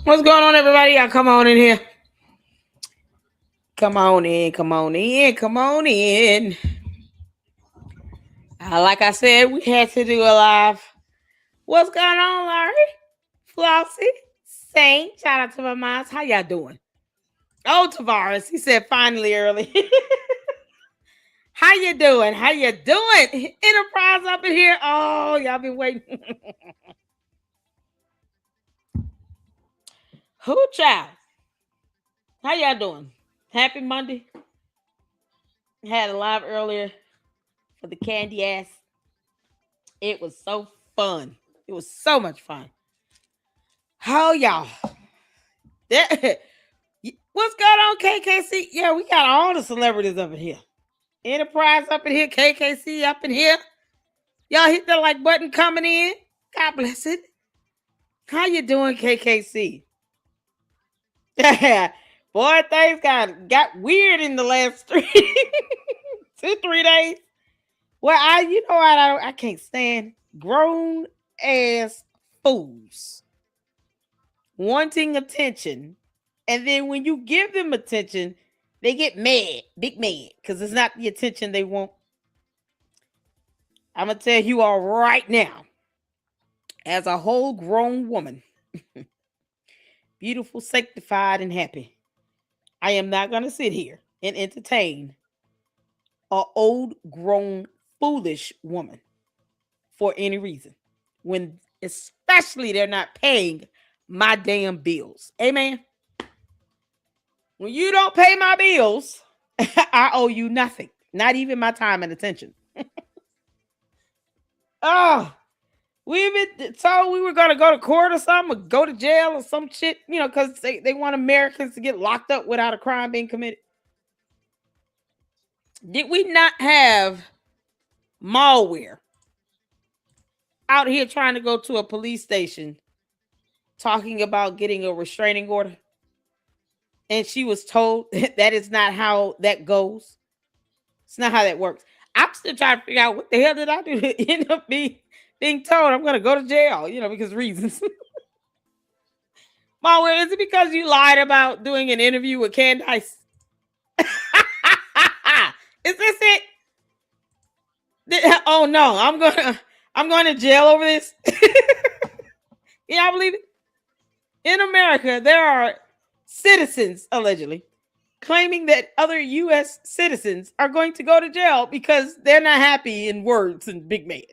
What's going on, everybody? Y'all come on in here. Come on in, come on in, come on in. Like I said, we had to do a live. What's going on, Larry? Flossie? Saint? Shout out to my moms. How y'all doing? Oh, Tavares. He said finally early. How you doing? How you doing? Enterprise up in here. Oh, y'all been waiting. Who child? How y'all doing? Happy Monday. Had a live earlier for the candy ass. It was so fun. It was so much fun. How y'all? What's going on, KKC? Yeah, we got all the celebrities up in here. Enterprise up in here, KKC up in here. Y'all hit the like button coming in. God bless it. How you doing, KKC? Yeah, boy, things got weird in the last 2-3 days. Well, I can't stand grown ass fools wanting attention, and then when you give them attention, they get mad, big mad, because it's not the attention they want. I'm gonna tell you all right now, as a whole grown woman, beautiful, sanctified, and happy, I am not gonna sit here and entertain a old, grown, foolish woman for any reason, when especially they're not paying my damn bills. Amen. When you don't pay my bills, I owe you nothing, not even my time and attention. Oh, we've been told we were going to go to court or something, or go to jail or some shit, because they want Americans to get locked up without a crime being committed. Did we not have malware out here trying to go to a police station talking about getting a restraining order? And she was told that is not how that goes. It's not how that works. I'm still trying to figure out what the hell did I do to end up being told I'm going to go to jail, because reasons. Malware, is it because you lied about doing an interview with Candice? Is this it? Oh no, I'm going to jail over this. Yeah, I believe it. In America, there are citizens, allegedly, claiming that other U.S. citizens are going to go to jail because they're not happy in words and big mad.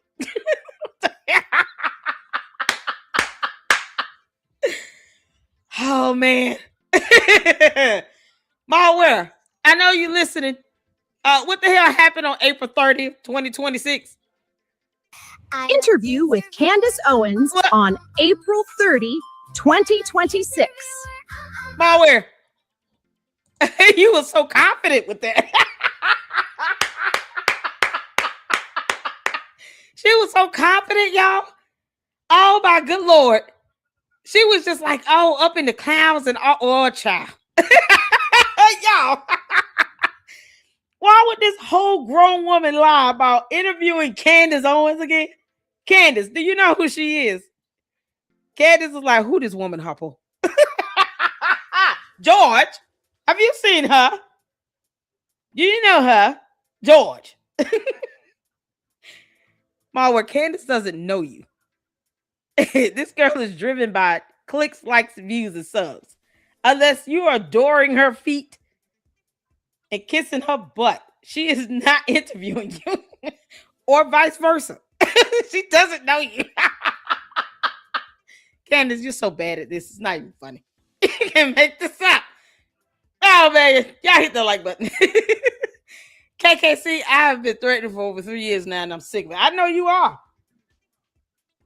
Oh, man. Malware, I know you listening. What the hell happened on April 30th, 2026? Interview with Candace Owens on April 30, 2026. Malware, you were so confident with that. She was so confident, y'all. Oh, my good Lord. She was just like, oh, up in the clouds and all, child. Y'all. Why would this whole grown woman lie about interviewing Candace Owens again? Candace, do you know who she is? Candace is like, who this woman, Hopple? George, have you seen her? Do you know her? George. Malware, Candace doesn't know you. This girl is driven by clicks, likes, views, and subs. Unless you are adoring her feet and kissing her butt, she is not interviewing you. Or vice versa. She doesn't know you. Candace, you're so bad at this. It's not even funny. You can make this up. Oh, man. Y'all hit the like button. KKC, I have been threatened for over 3 years now, and I'm sick of it. I know you are.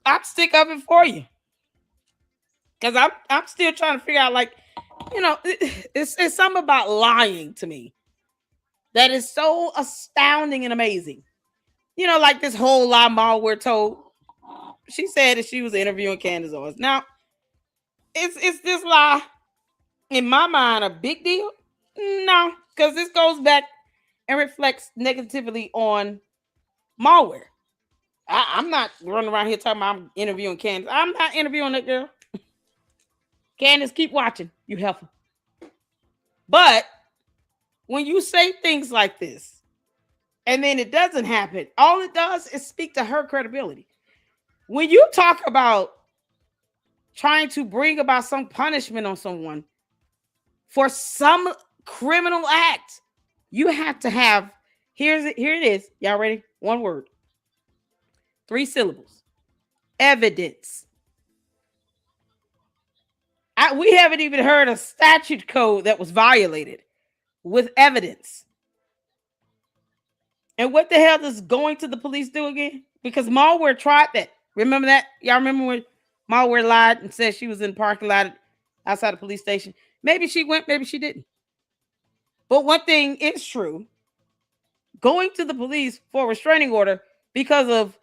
I'm sick of it for you. Because I'm still trying to figure out, it's something about lying to me that is so astounding and amazing. Like this whole lie Malware told. She said that she was interviewing Candace Owens. Now, is this lie, in my mind, a big deal? No, because this goes back and reflects negatively on Malware. I'm not running around here talking about I'm interviewing Candace. I'm not interviewing that girl. Candace, keep watching. You help. But when you say things like this, and then it doesn't happen, all it does is speak to her credibility. When you talk about trying to bring about some punishment on someone for some criminal act, you have to have, here it is. Y'all ready? One word. 3 syllables. Evidence. We haven't even heard a statute code that was violated with evidence. And what the hell does going to the police do again? Because Malware tried that. Remember that? Y'all remember when Malware lied and said she was in the parking lot outside the police station? Maybe she went, maybe she didn't. But one thing is true. Going to the police for a restraining order because of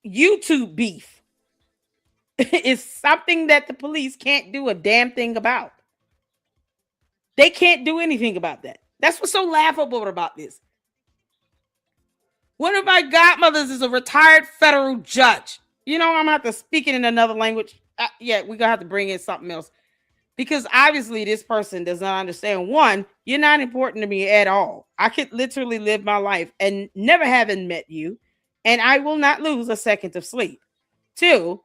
YouTube beef is something that the police can't do a damn thing about. They can't do anything about that. That's what's so laughable about this. One of my godmothers is a retired federal judge. You know, I'm going to have to speak it in another language. We're going to have to bring in something else. Because obviously this person does not understand. One, you're not important to me at all. I could literally live my life and never having met you, and I will not lose a second of sleep. 2,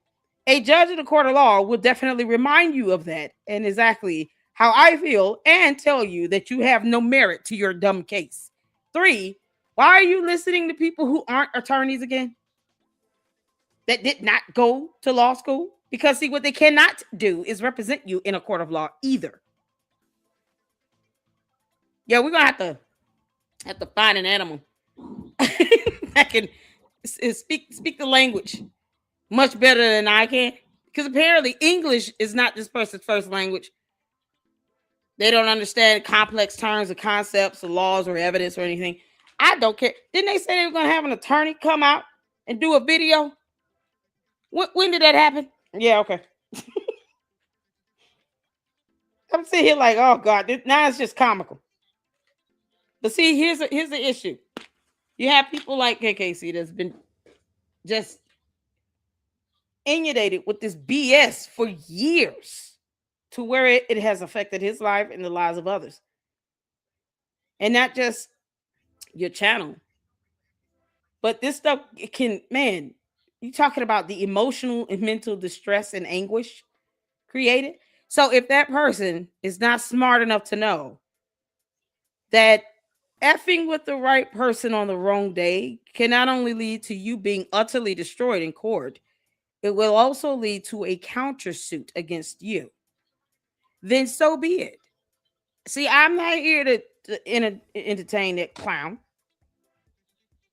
a judge in a court of law will definitely remind you of that and exactly how I feel and tell you that you have no merit to your dumb case. 3, why are you listening to people who aren't attorneys again? That did not go to law school? Because see, what they cannot do is represent you in a court of law either. Yeah, we're gonna have to find an animal that can speak the language much better than I can. Because apparently English is not this person's first language. They don't understand complex terms or concepts or laws or evidence or anything. I don't care. Didn't they say they were gonna have an attorney come out and do a video? When did that happen? Yeah, okay. I'm sitting here like, oh God, now it's just comical. But see, here's the issue. You have people like KKC that's been just inundated with this BS for years to where it has affected his life and the lives of others. And not just your channel. But this stuff, it can, man, you talking about the emotional and mental distress and anguish created. So if that person is not smart enough to know that effing with the right person on the wrong day can not only lead to you being utterly destroyed in court, it will also lead to a countersuit against you. Then so be it. See, I'm not here to entertain that clown.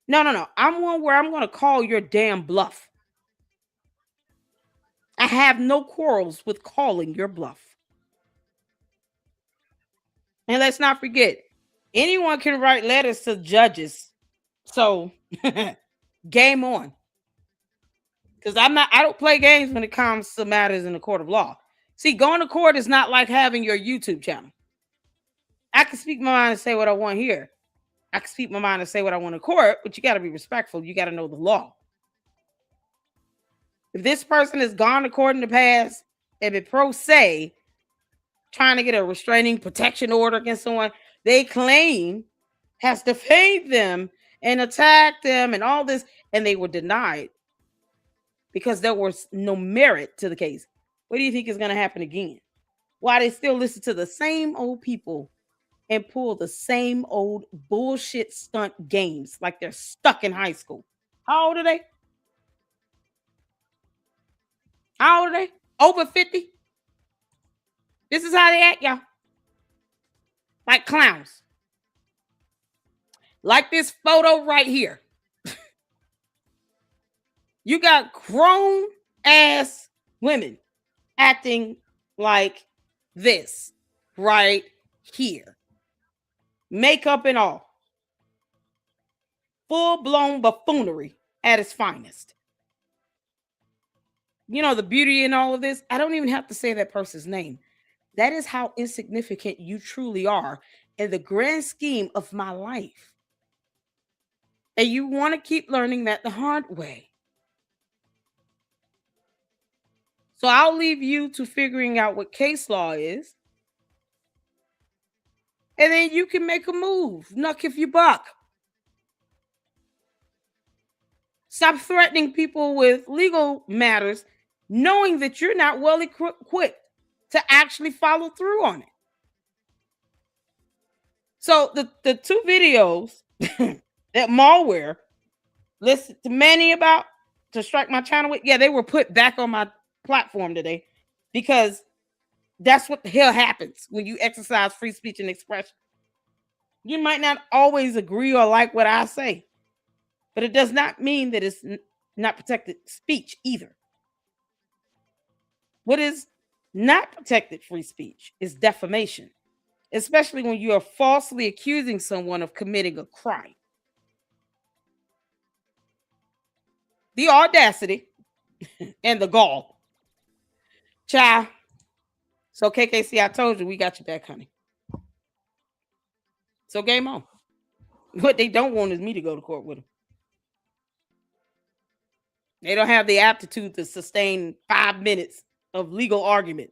No. I'm one where I'm going to call your damn bluff. I have no quarrels with calling your bluff. And let's not forget, anyone can write letters to judges. So game on. Because I don't play games when it comes to matters in the court of law. See, going to court is not like having your YouTube channel. I can speak my mind and say what I want here. I can speak my mind and say what I want in court, but you got to be respectful. You got to know the law. If this person has gone to court in the past and been pro se, trying to get a restraining protection order against someone they claim has defamed them and attacked them and all this, and they were denied because there was no merit to the case. What do you think is going to happen again? Why they still listen to the same old people and pull the same old bullshit stunt games like they're stuck in high school? How old are they? How old are they? Over 50? This is how they act, y'all. Like clowns. Like this photo right here. You got grown ass women acting like this right here. Makeup and all. Full-blown buffoonery at its finest. You know the beauty in all of this? I don't even have to say that person's name. That is how insignificant you truly are in the grand scheme of my life. And you want to keep learning that the hard way. So I'll leave you to figuring out what case law is. And then you can make a move. Knuck if you buck. Stop threatening people with legal matters, knowing that you're not well equipped to actually follow through on it. So the two videos that malware listened to Manny about to strike my channel with, yeah, they were put back on my platform today because that's what the hell happens when you exercise free speech and expression. You might not always agree or like what I say, but it does not mean that it's not protected speech either. What is not protected free speech is defamation, especially when you are falsely accusing someone of committing a crime. The audacity and the gall. Child. So KKC, I told you we got you back, honey. So game on. What they don't want is me to go to court with them. They don't have the aptitude to sustain 5 minutes of legal argument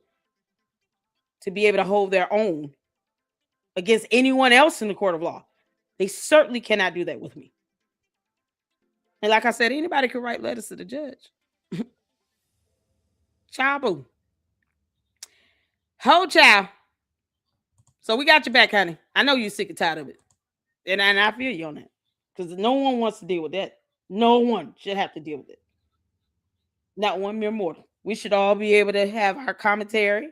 to be able to hold their own against anyone else in the court of law. They certainly cannot do that with me. And like I said, anybody can write letters to the judge. Child boo. Ho child. So we got you back, honey. I know you're sick and tired of it. And I feel you on that. Because no one wants to deal with that. No one should have to deal with it. Not one mere mortal. We should all be able to have our commentary,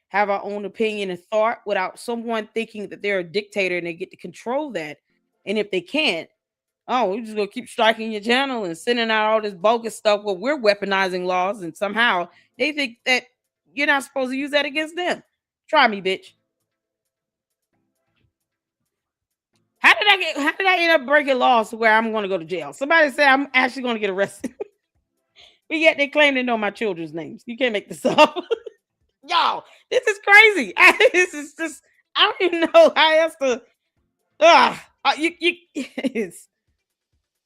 have our own opinion and thought without someone thinking that they're a dictator and they get to control that. And if they can't, oh, we're just going to keep striking your channel and sending out all this bogus stuff where we're weaponizing laws. And somehow they think that you're not supposed to use that against them. Try me, bitch. How did I end up breaking laws to where I'm going to go to jail? Somebody said I'm actually going to get arrested. But yet they claim they know my children's names. You can't make this up. Y'all, this is crazy. This is just, I don't even know how else to.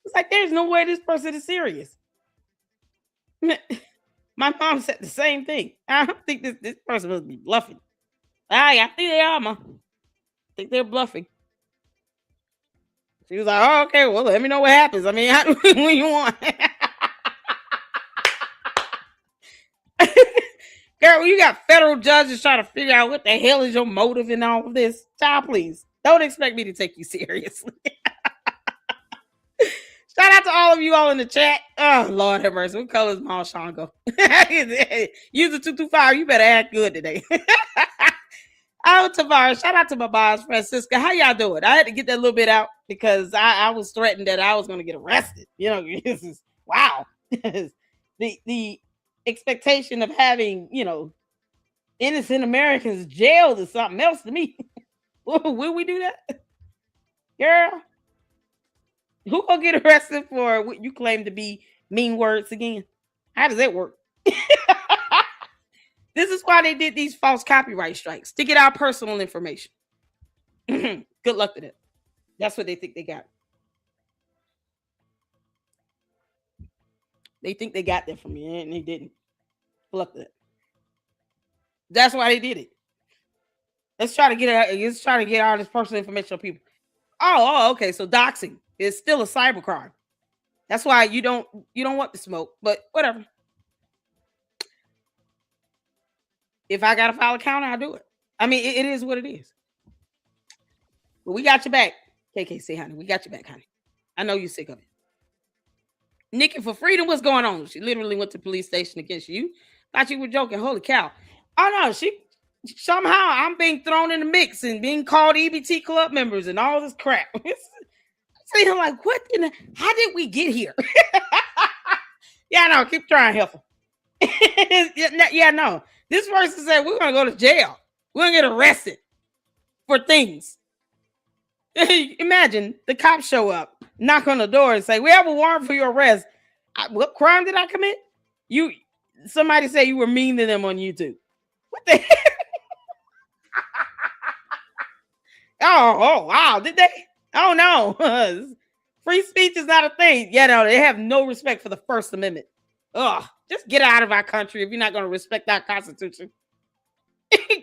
It's like there's no way this person is serious. My mom said the same thing. I don't think this person must be bluffing. I think they are, Mom. I think they're bluffing. She was like, oh, okay, well, let me know what happens. I mean, when you want. Girl, you got federal judges trying to figure out what the hell is your motive in all of this. Child, please, don't expect me to take you seriously. Shout out to all of you all in the chat. Oh, Lord have mercy. What color is Marshawn go? User 225, you better act good today. Oh, Tavares, shout out to my boss, Francisca. How y'all doing? I had to get that little bit out because I was threatened that I was going to get arrested. You know, this is wow. the expectation of having, you know, innocent Americans jailed is something else to me. Will we do that? Girl, who gonna get arrested for what you claim to be mean words again? How does that work? This is why they did these false copyright strikes, to get our personal information. Good luck to them. That's what they think they got. They think they got that from me, and they didn't. Good luck to that. That's why they did it. Let's try to get all this personal information on people. Oh, okay. So doxing is still a cybercrime. That's why you don't want the smoke, but whatever. If I gotta file a counter, I'll do it. I mean, it is what it is. But we got you back, KKC, honey. We got you back, honey. I know you're sick of it. Nikki for freedom, what's going on? She literally went to the police station against you. Thought you were joking. Holy cow. Oh no, somehow I'm being thrown in the mix and being called EBT club members and all this crap. See, I'm like, what how did we get here? Yeah, no, keep trying, helpful. Yeah, no. This person said we're gonna go to jail. We're gonna get arrested for things. Imagine the cops show up, knock on the door, and say, "We have a warrant for your arrest." What crime did I commit? Somebody say you were mean to them on YouTube. What the heck? Oh, wow. Did they? Oh, no. Free speech is not a thing. Yeah, no, they have no respect for the First Amendment. Ugh. Just get out of our country if you're not going to respect our Constitution.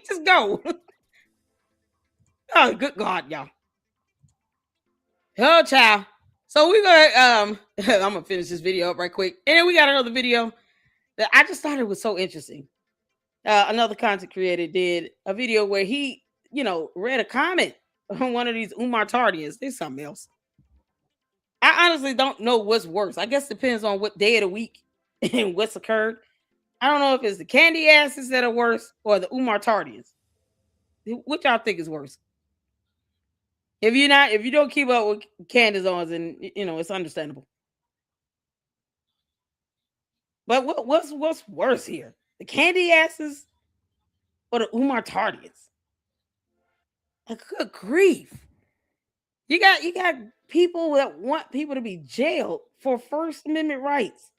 Just go. Oh, good God, y'all. Oh, child. So we're gonna I'm gonna finish this video up right quick. And then we got another video that I just thought it was so interesting. Another content creator did a video where he, read a comment on one of these Umar Tardians. There's something else. I honestly don't know what's worse. I guess it depends on what day of the week and what's occurred. I don't know if it's the candy asses that are worse or the Umar Tardians. What y'all think is worse? If you don't keep up with Candace Owens, then it's understandable. But what's worse here? The candy asses or the Umar Tardians? Good grief. You got people that want people to be jailed for First Amendment rights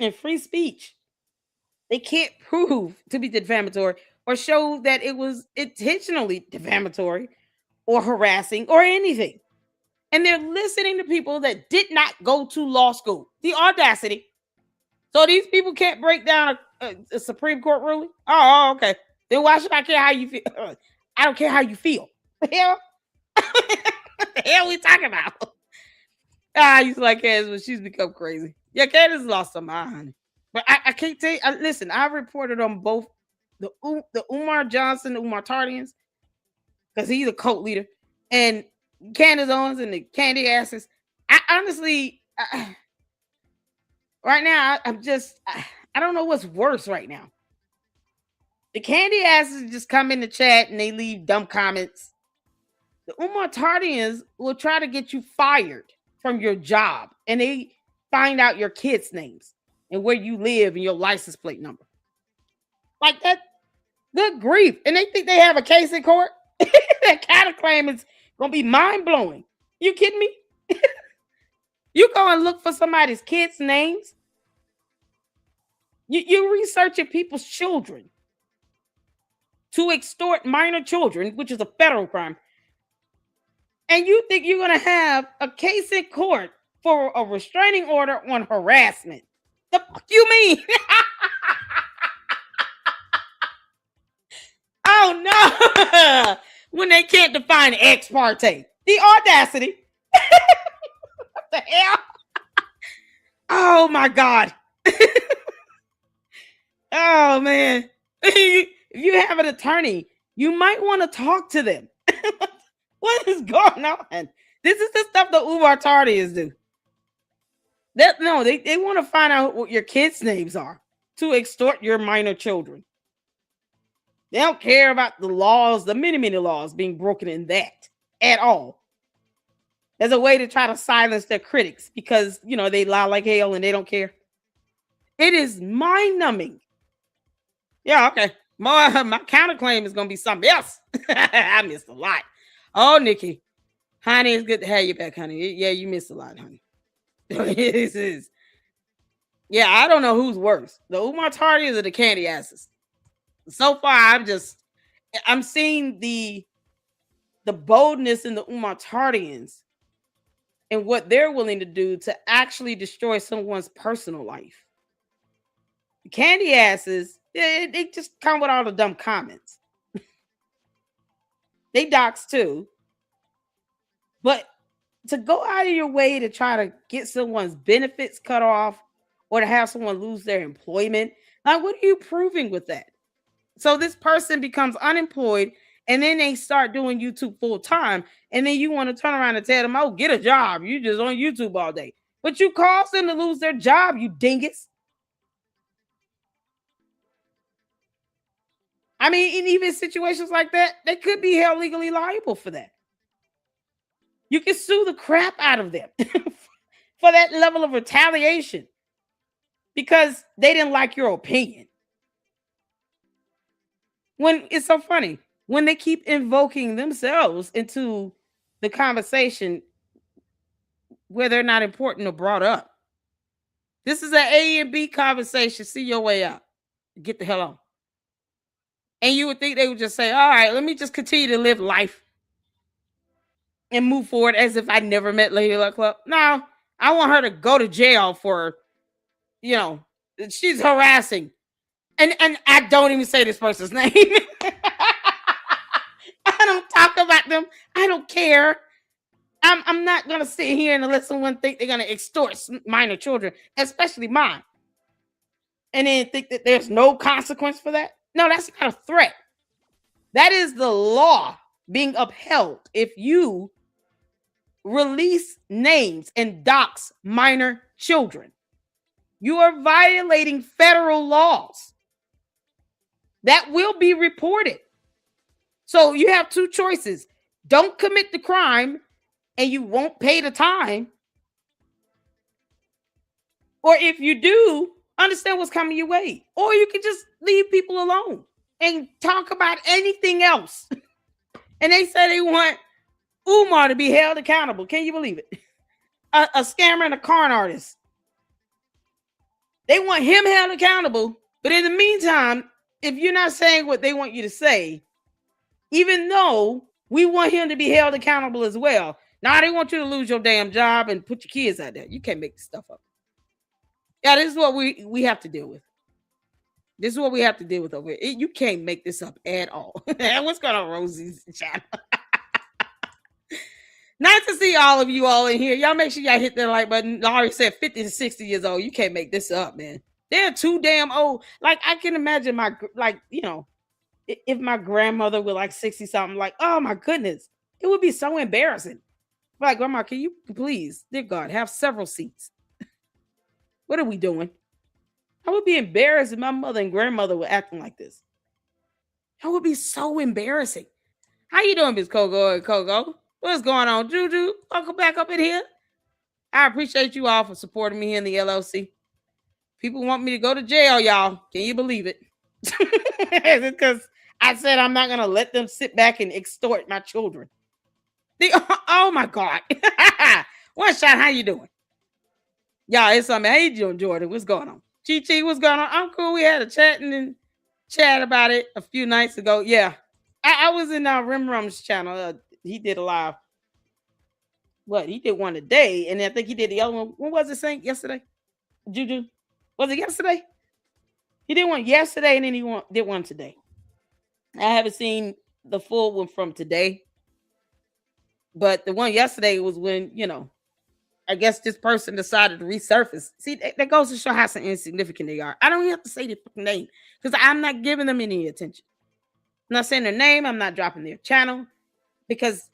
and free speech. They can't prove to be defamatory or show that it was intentionally defamatory or harassing or anything. And they're listening to people that did not go to law school. The audacity. So these people can't break down a Supreme Court ruling? Oh, okay. Then why should I care how you feel? I don't care how you feel. The hell? What the hell we talking about? I used to like Candace, but she's become crazy. Yeah, Candace lost her mind. But I can't tell you. Listen, I reported on both the Umar Johnson, the Umar Tardians, because he's a cult leader, and Candace Owens and the candy asses. I honestly, right now, I don't know what's worse right now. The candy asses just come in the chat and they leave dumb comments. The Umar Tardians will try to get you fired from your job, and they find out your kids' names and where you live and your license plate number. Like that, good grief. And they think they have a case in court? That counterclaim is going to be mind-blowing. You kidding me? You go and look for somebody's kids' names? You researching people's children to extort minor children, which is a federal crime. And you think you're going to have a case in court for a restraining order on harassment? The fuck you mean? Oh, no. When they can't define ex parte. The audacity. What the hell? Oh, my God. Oh, man. If you have an attorney, you might want to talk to them. What is going on? This is the stuff the Umar Tardians do. They want to find out what your kids' names are to extort your minor children. They don't care about the laws, the many laws being broken in that at all. As a way to try to silence their critics because, they lie like hell and they don't care. It is mind-numbing. Yeah, okay. My counterclaim is going to be something else. I missed a lot. Oh, Nikki. Honey, it's good to have you back, honey. Yeah, you missed a lot, honey. This is. Yeah, I don't know who's worse. The Umar Tardians or the candy asses. So far, I'm seeing the boldness in the Umar Tardians and what they're willing to do to actually destroy someone's personal life. The candy asses, they just come with all the dumb comments. They dox too. But to go out of your way to try to get someone's benefits cut off or to have someone lose their employment, like, what are you proving with that? So this person becomes unemployed and then they start doing YouTube full time. And then you want to turn around and tell them, oh, get a job. You just on YouTube all day. But you cause them to lose their job, you dingus. I mean, in even situations like that, they could be held legally liable for that. You can sue the crap out of them for that level of retaliation because they didn't like your opinion. When it's so funny, when they keep invoking themselves into the conversation where they're not important or brought up. This is an A and B conversation. See your way out. Get the hell on. And you would think they would just say, all right, let me just continue to live life and move forward as if I never met Lady Luck Club. No, I want her to go to jail for, She's harassing. And I don't even say this person's name. I don't talk about them. I don't care. I'm not gonna sit here and let someone think they're gonna extort minor children, especially mine, and then think that there's no consequence for that. No, that's not a threat. That is the law being upheld if you release names and dox minor children. You are violating federal laws. That will be reported. So you have two choices. Don't commit the crime and you won't pay the time. Or if you do, understand what's coming your way. Or you can just leave people alone and talk about anything else. And they say they want Umar to be held accountable. Can you believe it? A scammer and a con artist. They want him held accountable. But in the meantime, if you're not saying what they want you to say, even though we want him to be held accountable as well, now they want you to lose your damn job and put your kids out there. You can't make this stuff up. Yeah, this is what we have to deal with. This is what we have to deal with over here. You can't make this up at all. What's going on, Rosie's channel? Nice to see all of you all in here. Y'all make sure y'all hit that like button. Laurie said 50 to 60 years old. You can't make this up, man. They're too damn old. Like, I can imagine if my grandmother was like 60 something, like, oh my goodness, it would be so embarrassing. Like, Grandma, can you please, dear God, have several seats? What are we doing? I would be embarrassed if my mother and grandmother were acting like this. That would be so embarrassing. How you doing, Miss Coco and Coco? What's going on, Juju? Welcome back up in here. I appreciate you all for supporting me here in the LLC. People want me to go to jail, y'all. Can you believe it? Because I said I'm not going to let them sit back and extort my children. Oh, my God. One shot, how you doing? Y'all, it's something. How you doing, Jordan? What's going on? Chi, what's going on? I'm cool. We had a chat about it a few nights ago. Yeah. I was in Rim Rum's channel. He did a live. What? He did one today, and I think he did the other one. When was it, Saint? Yesterday? Juju? Was it yesterday? He did one yesterday, and then he did one today. I haven't seen the full one from today. But the one yesterday was when, I guess this person decided to resurface. See, that goes to show how insignificant they are. I don't even have to say their name because I'm not giving them any attention. I'm not saying their name. I'm not dropping their channel because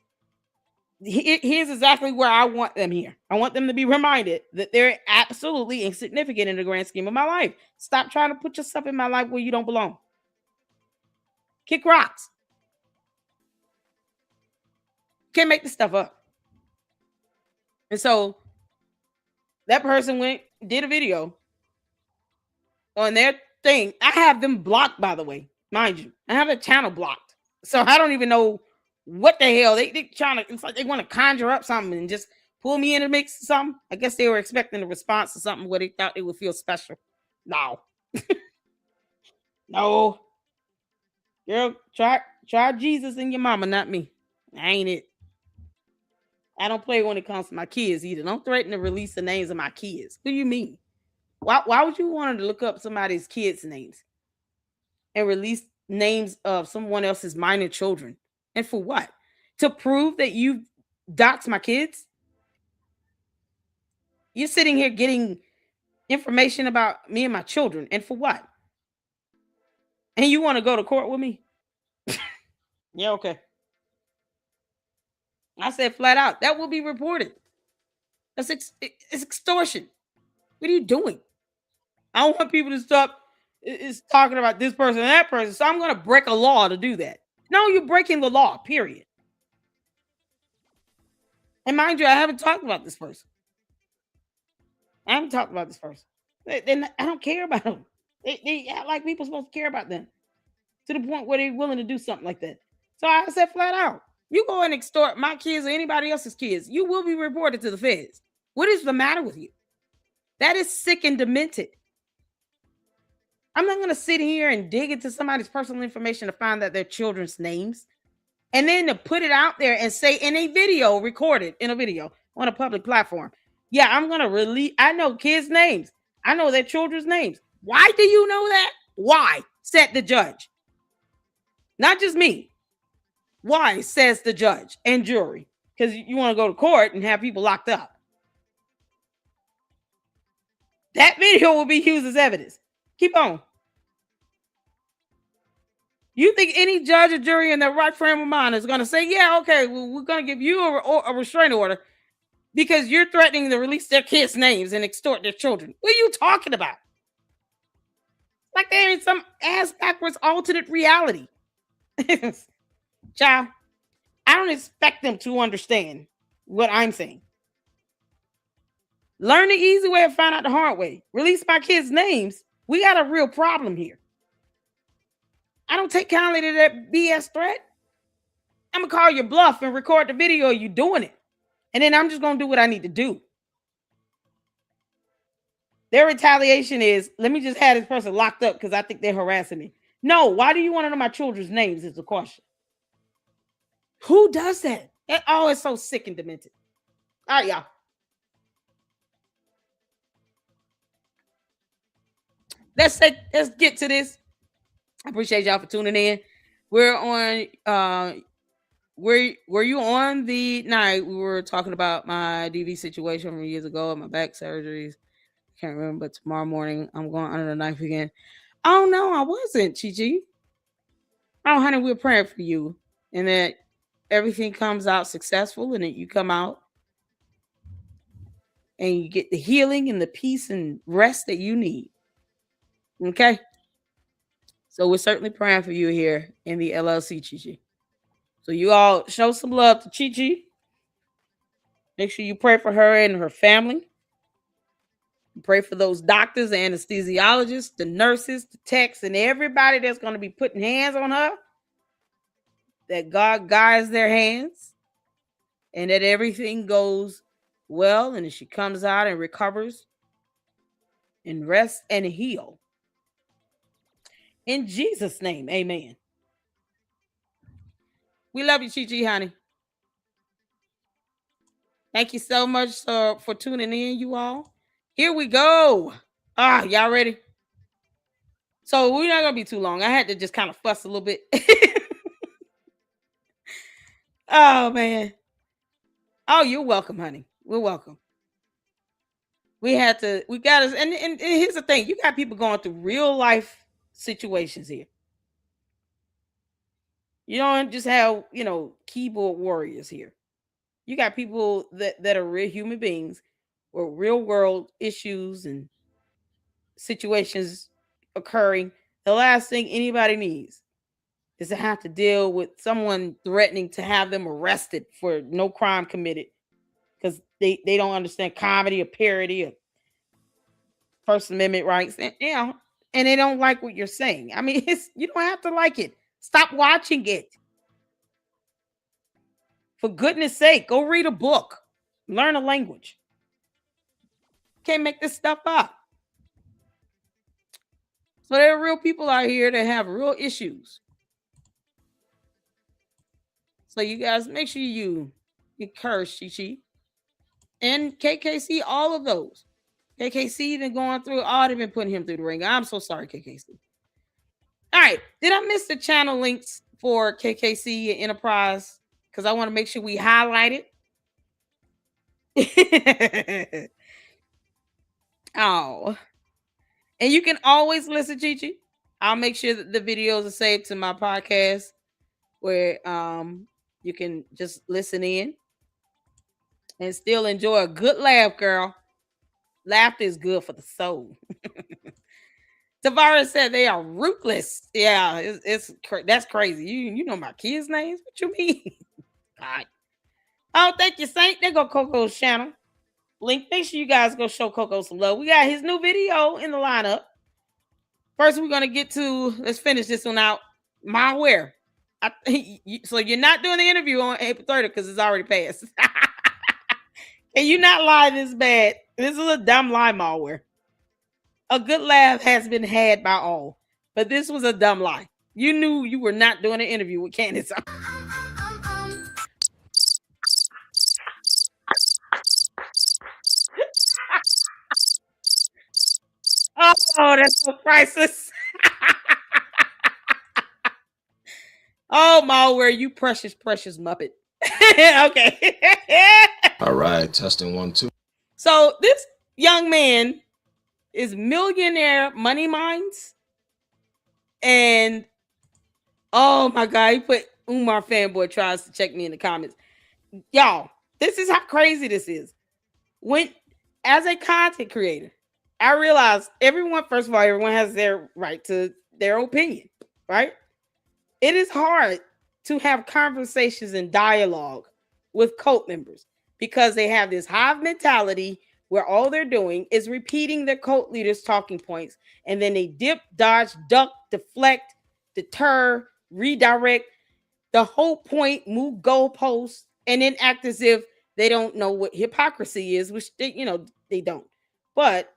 here's exactly where I want them here. I want them to be reminded that they're absolutely insignificant in the grand scheme of my life. Stop trying to put yourself in my life where you don't belong. Kick rocks. Can't make this stuff up. And so that person did a video on their thing. I have them blocked, by the way, mind you. I have a channel blocked. So I don't even know what the hell they trying to. It's like they want to conjure up something and just pull me in the mix or something. I guess they were expecting a response to something where they thought they would feel special. No. No. Girl, try Jesus and your mama, not me. I ain't it. I don't play when it comes to my kids either. Don't threaten to release the names of my kids. What do you mean? Why would you want to look up somebody's kids' names and release names of someone else's minor children? And for what? To prove that you doxed my kids? You're sitting here getting information about me and my children. And for what? And you want to go to court with me? Yeah, okay. I said flat out, that will be reported. It's extortion. What are you doing? I don't want people to stop talking about this person and that person, so I'm going to break a law to do that. No, you're breaking the law, period. And mind you, I haven't talked about this person. I don't care about them. They act like people supposed to care about them to the point where they're willing to do something like that. So I said flat out, you go and extort my kids or anybody else's kids, you will be reported to the feds. What is the matter with you? That is sick and demented. I'm not going to sit here and dig into somebody's personal information to find out their children's names and then to put it out there and say in a video, recorded in a video on a public platform. Yeah, I'm going to release. I know kids' names. I know their children's names. Why do you know that? Why? Said the judge. Not just me. Why? Says the judge and jury. Because you want to go to court and have people locked up. That video will be used as evidence. Keep on. You think any judge or jury in their right frame of mind is going to say, yeah, okay, well, we're going to give you a restraining order because you're threatening to release their kids' names and extort their children? What are you talking about? Like they're in some ass backwards alternate reality. Child, I don't expect them to understand what I'm saying. Learn the easy way and find out the hard way. Release my kids' names. We got a real problem here. I don't take kindly to that BS threat. I'm going to call your bluff and record the video of you doing it. And then I'm just going to do what I need to do. Their retaliation is, let me just have this person locked up because I think they're harassing me. No, why do you want to know my children's names is the question. Who does that? Oh, it's so sick and demented. All right, y'all. Let's get to this. I appreciate y'all for tuning in. We're on were you on the night we were talking about my DV situation from years ago and my back surgeries? Can't remember, but tomorrow morning I'm going under the knife again. Oh no, I wasn't, Chi. Oh honey, we're praying for you and that everything comes out successful and that you come out and you get the healing and the peace and rest that you need. Okay? So we're certainly praying for you here in the LLC, Chi. So you all show some love to Chi. Make sure you pray for her and her family. Pray for those doctors, the anesthesiologists, the nurses, the techs, and everybody that's going to be putting hands on her. That God guides their hands and that everything goes well and that she comes out and recovers and rests and heal. In Jesus' name, amen. We love you, Chi, honey. Thank you so much for tuning in, you all. Here we go. Y'all ready? So we're not going to be too long. I had to just kind of fuss a little bit. Oh, man. Oh, you're welcome, honey. We're welcome. We got us. And here's the thing. You got people going through real life situations here. You don't just have, keyboard warriors here. You got people that are real human beings with real world issues and situations occurring. The last thing anybody needs is to have to deal with someone threatening to have them arrested for no crime committed because they don't understand comedy or parody or First Amendment rights, and and they don't like what you're saying. I mean, you don't have to like it. Stop watching it. For goodness sake, go read a book. Learn a language. Can't make this stuff up. So there are real people out here that have real issues. So you guys make sure you encourage Chi and KKC, all of those. KKC even going through, they've been putting him through the ring. I'm so sorry, KKC. All right. Did I miss the channel links for KKC Enterprise? Because I want to make sure we highlight it. Oh. And you can always listen, Chi. I'll make sure that the videos are saved to my podcast where you can just listen in and still enjoy a good laugh, girl. Laughter is good for the soul. Tavares said they are ruthless. Yeah, that's crazy. You know my kids' names? What you mean? God. Oh, thank you, Saint. There go Coco's channel. Link. Make sure you guys go show Coco some love. We got his new video in the lineup. First, we're gonna get to. Let's finish this one out. Malware. So you're not doing the interview on April 30th because it's already passed. Can you not lie this bad? This is a dumb lie, Malware. A good laugh has been had by all, but this was a dumb lie. You knew you were not doing an interview with Candace. Oh Oh, that's so priceless. Oh, malware, you precious, precious Muppet. Okay. All right, testing 1, 2. So this young man is millionaire money minds. And oh my God, he put Umar fanboy tries to check me in the comments. Y'all, this is how crazy this is. When, as a content creator, I realize everyone, first of all, everyone has their right to their opinion, right? It is hard to have conversations and dialogue with cult members because they have this hive mentality where all they're doing is repeating their cult leaders' talking points, and then they dip, dodge, duck, deflect, deter, redirect, the whole point, move goalposts, and then act as if they don't know what hypocrisy is, which they don't. But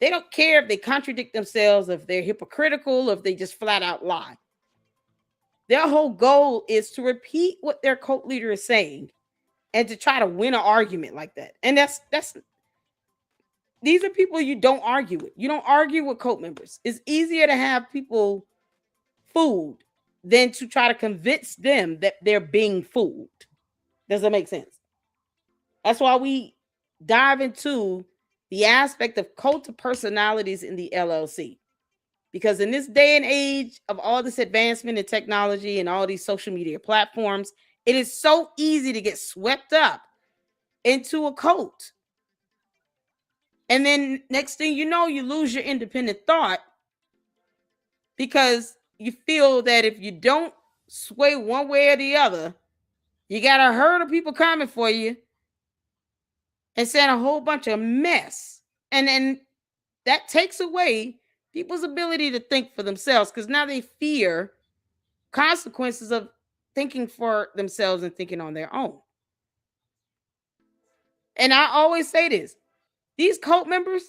they don't care if they contradict themselves, if they're hypocritical, if they just flat out lie. Their whole goal is to repeat what their cult leader is saying and to try to win an argument like that. And that's these are people you don't argue with. You don't argue with cult members. It's easier to have people fooled than to try to convince them that they're being fooled. Does that make sense? That's why we dive into the aspect of cult of personalities in the LLC. Because in this day and age of all this advancement in technology and all these social media platforms, it is so easy to get swept up into a cult. And then next thing you know, you lose your independent thought because you feel that if you don't sway one way or the other, you got a herd of people coming for you and saying a whole bunch of mess. And then that takes away people's ability to think for themselves because now they fear consequences of thinking for themselves and thinking on their own. And I always say this, these cult members,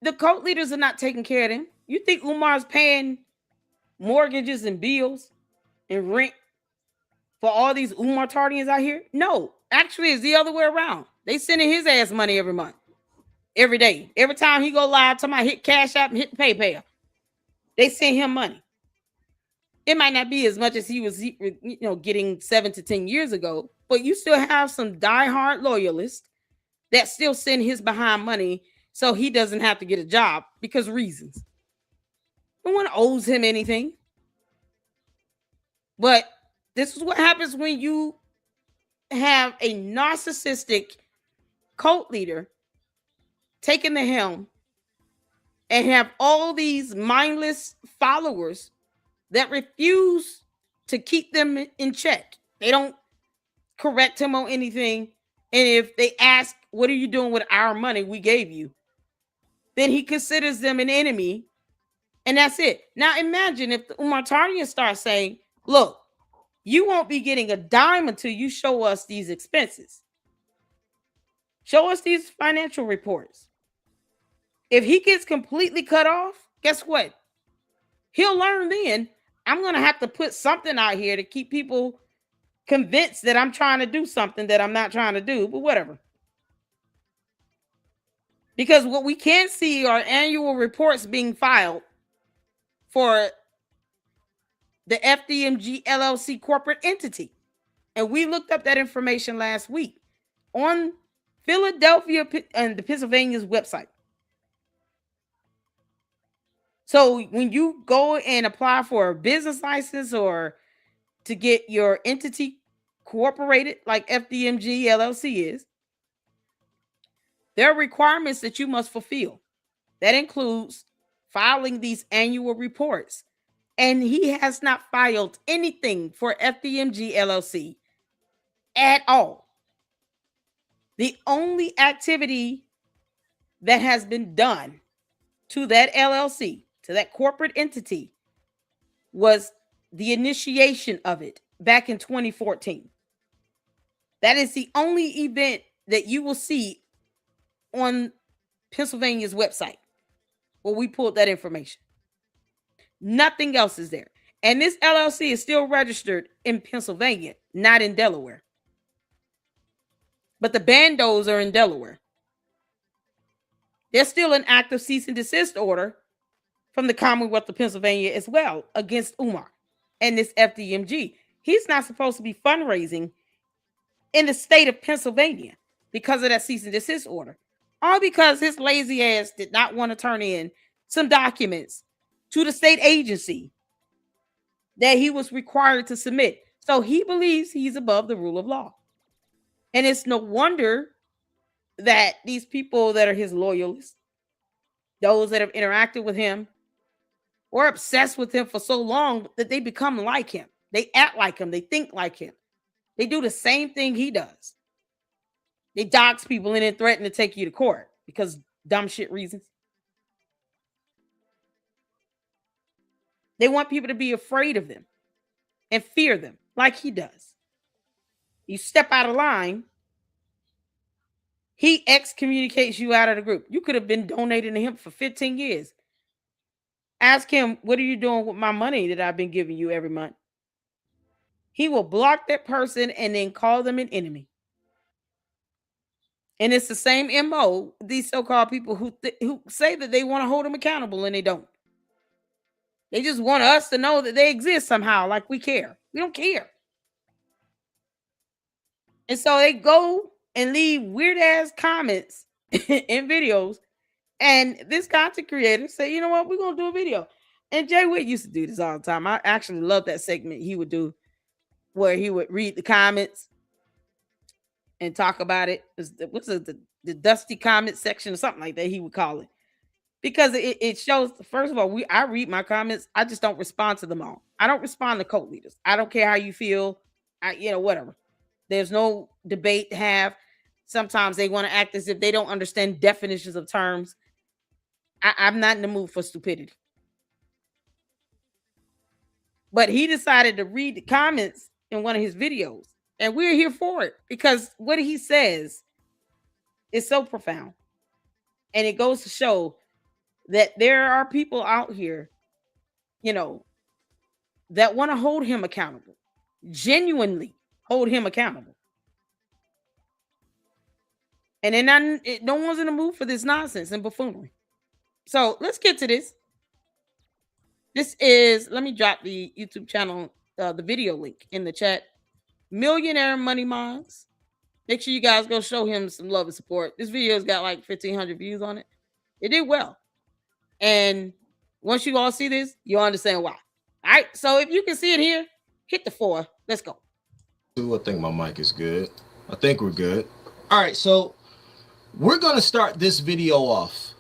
the cult leaders are not taking care of them. You think Umar's paying mortgages and bills and rent for all these Umar Tardians out here? No, actually it's the other way around. They sending his ass money every month, every day. Every time he go live, somebody hit Cash App and hit PayPal. They send him money. It might not be as much as he was, getting 7 to 10 years ago, but you still have some diehard loyalists that still send his behind money so he doesn't have to get a job because reasons. No one owes him anything. But this is what happens when you have a narcissistic cult leader taking the helm and have all these mindless followers that refuse to keep them in check. They don't correct him on anything. And if they ask, what are you doing with our money we gave you? Then he considers them an enemy. And that's it. Now imagine if the Umar Tardian starts saying, look, you won't be getting a dime until you show us these expenses. Show us these financial reports. If he gets completely cut off, guess what? He'll learn then, I'm going to have to put something out here to keep people convinced that I'm trying to do something that I'm not trying to do, but whatever. Because what we can't see are annual reports being filed for the FDMG LLC corporate entity. And we looked up that information last week on Philadelphia and the Pennsylvania's website. So when you go and apply for a business license or to get your entity cooperated like FDMG LLC is, there are requirements that you must fulfill. That includes filing these annual reports. And he has not filed anything for FDMG LLC at all. The only activity that has been done to that LLC, to that corporate entity, was the initiation of it back in 2014. That is the only event that you will see on Pennsylvania's website where we pulled that information. Nothing else is there. And this LLC is still registered in Pennsylvania, not in Delaware. But the bandos are in Delaware. There's still an active cease and desist order from the Commonwealth of Pennsylvania as well against Umar and this FDMG. He's not supposed to be fundraising in the state of Pennsylvania because of that cease and desist order. All because his lazy ass did not want to turn in some documents to the state agency that he was required to submit. So he believes he's above the rule of law. And it's no wonder that these people that are his loyalists, those that have interacted with him, or obsessed with him for so long that they become like him. They act like him. They think like him. They do the same thing he does. They dox people and then threaten to take you to court because dumb shit reasons. They want people to be afraid of them and fear them like he does. You step out of line, he excommunicates you out of the group. You could have been donating to him for 15 years. Ask him, what are you doing with my money that I've been giving you every month? He will block that person and then call them an enemy. And it's the same MO, these so-called people who say that they want to hold him accountable and they don't. They just want us to know that they exist somehow, like we care. We don't care. And so they go and leave weird-ass comments in videos. And this content creator say, you know what, we're going to do a video. And Jay Witt used to do this all the time. I actually love that segment he would do where he would read the comments and talk about it. What's the dusty comment section or something like that he would call it. Because it shows, first of all, I read my comments. I just don't respond to them all. I don't respond to cult leaders. I don't care how you feel. Whatever. There's no debate to have. Sometimes they want to act as if they don't understand definitions of terms. I'm not in the mood for stupidity. But he decided to read the comments in one of his videos. And we're here for it because what he says is so profound. And it goes to show that there are people out here, that want to hold him accountable, genuinely hold him accountable. And then no one's in the mood for this nonsense and buffoonery. So let's get to this. This is, let me drop the YouTube channel, the video link in the chat. Millionaire Money Minds. Make sure you guys go show him some love and support. This video's got like 1,500 views on it. It did well. And once you all see this, you'll understand why. All right. So if you can see it here, hit the 4. Let's go. I think my mic is good. I think we're good. All right. So we're going to start this video off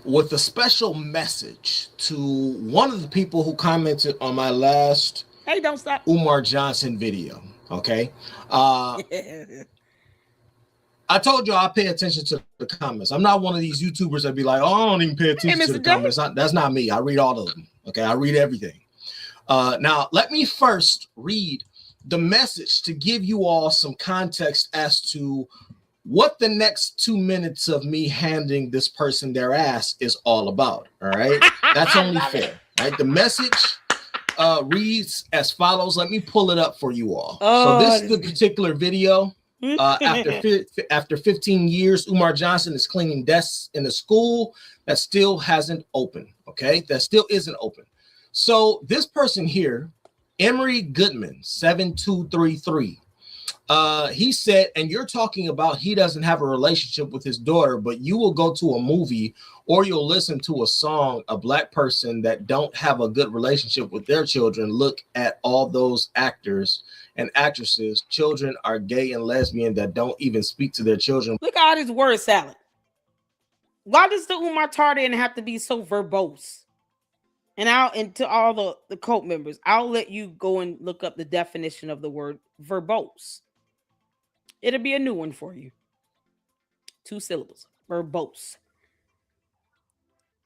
with a special message to one of the people who commented on my last Hey, don't stop. Umar Johnson video. Okay. I told you I pay attention to the comments. I'm not one of these YouTubers that be like, oh, I don't even pay attention to the comments. That's not me. I read all of them. Okay. I read everything. Now, let me first read the message to give you all some context as to what the next 2 minutes of me handing this person their ass is all about. All right. That's only fair. Right. The message reads as follows. Let me pull it up for you all. So this is the particular video. After 15 years, Umar Johnson is cleaning desks in a school that still hasn't opened. Okay, that still isn't open. So this person here, Emery Goodman, 7233. He said, and you're talking about he doesn't have a relationship with his daughter, but you will go to a movie or you'll listen to a song, a black person that don't have a good relationship with their children. Look at all those actors and actresses. Children are gay and lesbian that don't even speak to their children. Look at all this word salad. Why does the Umar Tardian have to be so verbose? And to all the cult members, I'll let you go and look up the definition of the word verbose. It'll be a new one for you. 2 syllables. Verbose.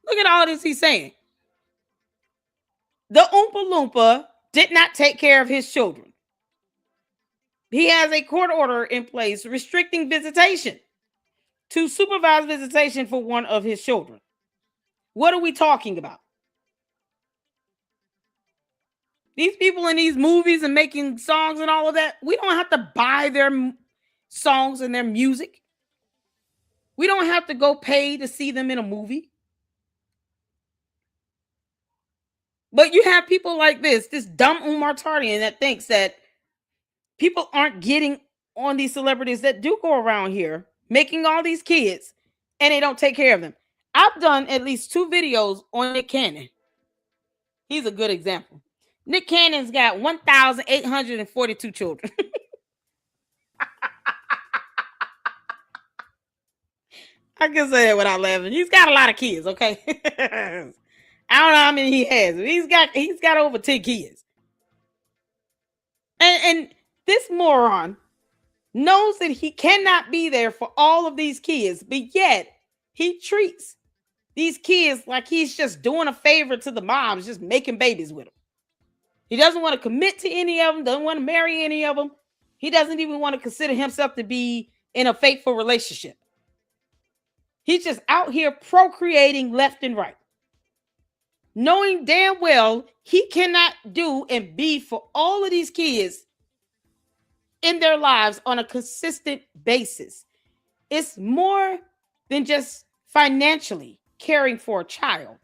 Look at all this he's saying. The Oompa Loompa did not take care of his children. He has a court order in place restricting visitation to supervise visitation for one of his children. What are we talking about? These people in these movies and making songs and all of that, we don't have to buy their songs and their music. We don't have to go pay to see them in a movie. But you have people like this dumb Umar that thinks that people aren't getting on these celebrities that do go around here making all these kids and they don't take care of them. I've done at least 2 videos on Nick Cannon. He's a good example. Nick Cannon's got 1,842 children. I can say that without laughing. He's got a lot of kids, okay? I don't know how many he has. He's got over 10 kids. And this moron knows that he cannot be there for all of these kids, but yet he treats these kids like he's just doing a favor to the moms, just making babies with them. He doesn't want to commit to any of them, doesn't want to marry any of them. He doesn't even want to consider himself to be in a faithful relationship. He's just out here procreating left and right, knowing damn well he cannot do and be for all of these kids in their lives on a consistent basis. It's more than just financially caring for a child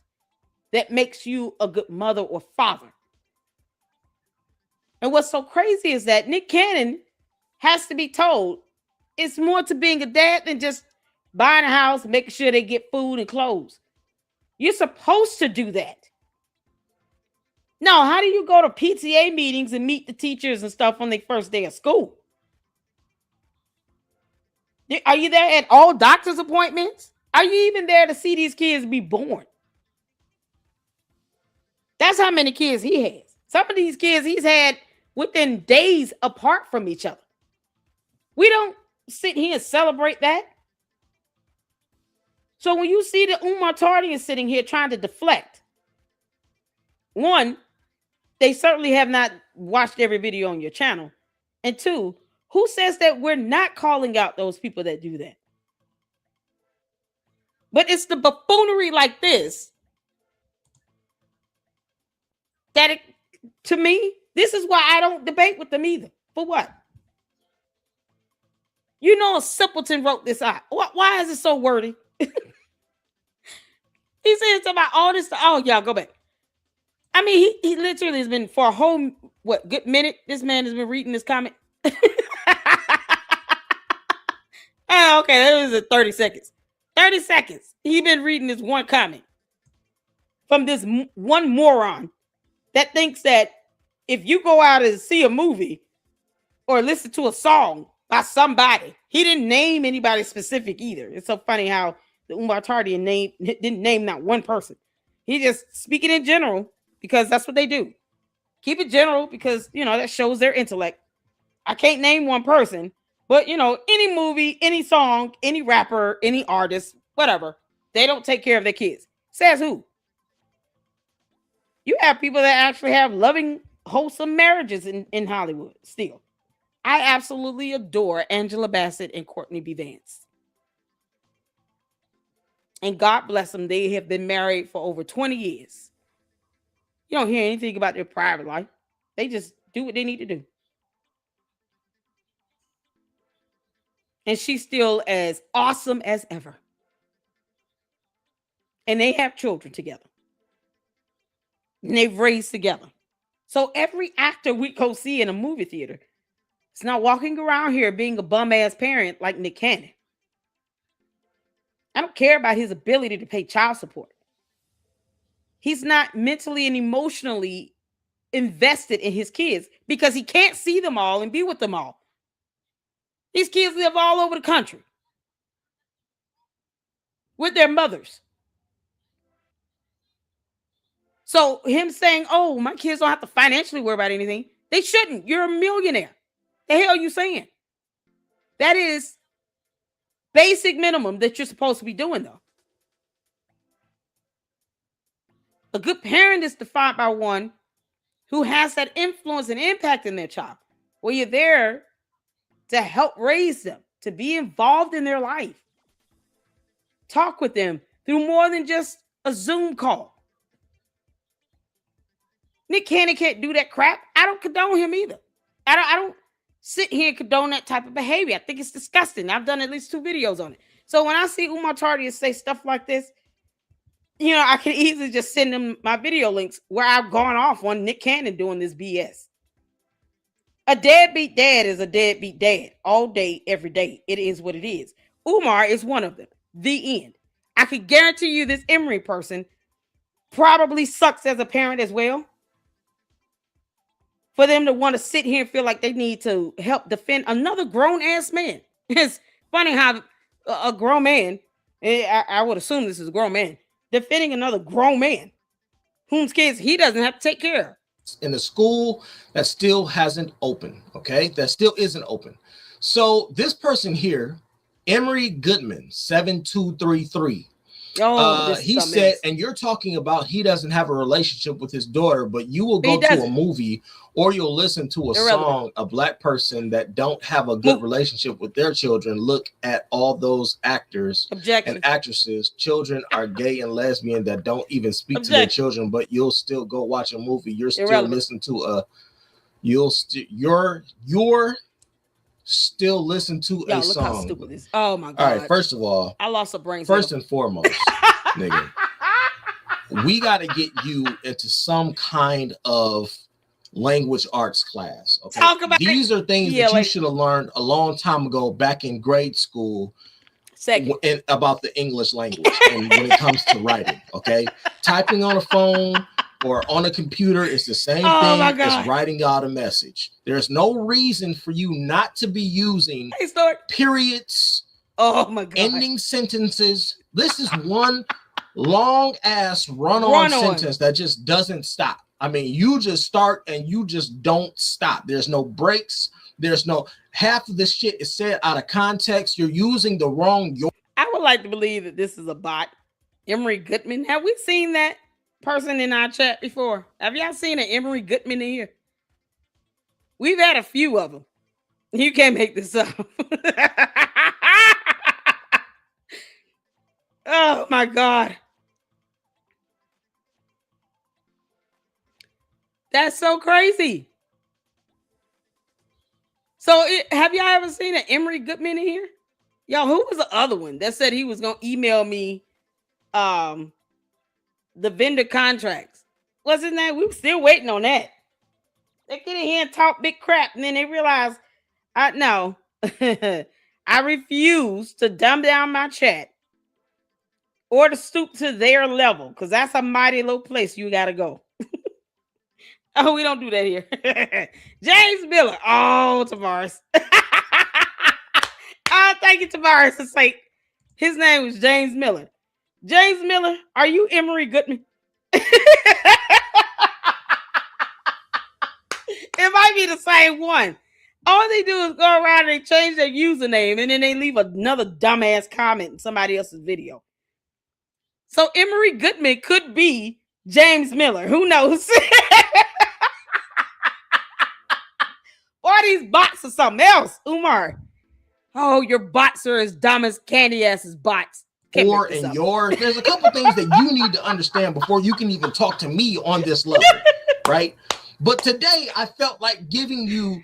that makes you a good mother or father. And what's so crazy is that Nick Cannon has to be told it's more to being a dad than just buying a house and making sure they get food and clothes. You're supposed to do that. Now, how do you go to PTA meetings and meet the teachers and stuff on their first day of school? Are you there at all doctor's appointments? Are you even there to see these kids be born? That's how many kids he has. Some of these kids he's had within days apart from each other. We don't sit here and celebrate that. So when you see the Umar sitting here trying to deflect, one, they certainly have not watched every video on your channel. And two, who says that we're not calling out those people that do that? But it's the buffoonery like this that, to me, this is why I don't debate with them either. For what? You know, a simpleton wrote this out. Why is it so wordy? He says about all this. Oh, y'all go back. I mean, he literally has been for a whole, good minute. This man has been reading this comment. Oh, okay, that was 30 seconds. 30 seconds. He's been reading this one comment from this one moron that thinks that if you go out and see a movie or listen to a song by somebody, he didn't name anybody specific either. It's so funny how the Umar didn't name not one person. He just speaking in general because that's what they do. Keep it general because, that shows their intellect. I can't name one person, but, any movie, any song, any rapper, any artist, whatever, they don't take care of their kids. Says who? You have people that actually have loving, wholesome marriages in Hollywood still. I absolutely adore Angela Bassett and Courtney B. Vance. And God bless them. They have been married for over 20 years. You don't hear anything about their private life. They just do what they need to do. And she's still as awesome as ever. And they have children together. And they've raised together. So every actor we go see in a movie theater is not walking around here being a bum-ass parent like Nick Cannon. I don't care about his ability to pay child support. He's not mentally and emotionally invested in his kids because he can't see them all and be with them all. These kids live all over the country with their mothers. So him saying, oh, my kids don't have to financially worry about anything. They shouldn't. You're a millionaire. The hell are you saying? That is basic minimum that you're supposed to be doing, though. A good parent is defined by one who has that influence and impact in their child, where you're there to help raise them, to be involved in their life. Talk with them through more than just a Zoom call. Nick Cannon can't do that crap. I don't condone him either. I don't sit here and condone that type of behavior. I think it's disgusting. I've done at least 2 videos on it. So when I see Umar Tardius say stuff like this, you know, I can easily just send them my video links where I've gone off on Nick Cannon doing this BS. A deadbeat dad is a deadbeat dad all day, every day. It is what it is. Umar is one of them. The end. I can guarantee you this Emory person probably sucks as a parent as well. For them to want to sit here and feel like they need to help defend another grown-ass man. It's funny how a grown man, I would assume this is a grown man, defending another grown man whose kids he doesn't have to take care of. In the school that still hasn't opened, okay? That still isn't open. So this person here, Emery Goodman, 7233. He said, and you're talking about he doesn't have a relationship with his daughter, but you will go to a movie or you'll listen to a song, a black person that don't have a good relationship with their children. Look at all those actors and actresses. Children are gay and lesbian that don't even speak to their children, but you'll still go watch a movie. You're still listening to a you're still listen to a song. Look how stupid this. Oh my god. All right, first of all, I lost a brain. First and foremost, nigga, we got to get you into some kind of language arts class. Okay, talk about these are things that you should have learned a long time ago back in grade school. About the English language and when it comes to writing. Okay, typing on a phone or on a computer is the same thing as writing out a message. There's no reason for you not to be using periods, ending sentences. This is one long ass run-on sentence that just doesn't stop. I mean, you just start and you just don't stop. There's no breaks. There's no half of this shit is said out of context. You're using the wrong. I would like to believe that this is a bot. Emery Goodman. Have we seen that person in our chat before? Have y'all seen an Emery Goodman in here? We've had a few of them. You can't make this up. Oh my god. That's so crazy. So have y'all ever seen an Emery Goodman in here? Yo, who was the other one that said he was gonna email me the vendor contracts? What's his name? We were still waiting on that. They get in here and talk big crap, and then they realize I refuse to dumb down my chat or to stoop to their level, because that's a mighty low place you gotta go. Oh, we don't do that here. James Miller. Oh, Tavares. Oh, thank you, Tavares. It's like his name was James Miller. James Miller, are you Emery Goodman? It might be the same one. All they do is go around and they change their username and then they leave another dumbass comment in somebody else's video. So Emery Goodman could be James Miller. Who knows? Or these bots or something else. Umar. Oh, your bots are as dumb as Candy Ass's bots. Or in yours. There's a couple things that you need to understand before you can even talk to me on this level, right? But today I felt like giving you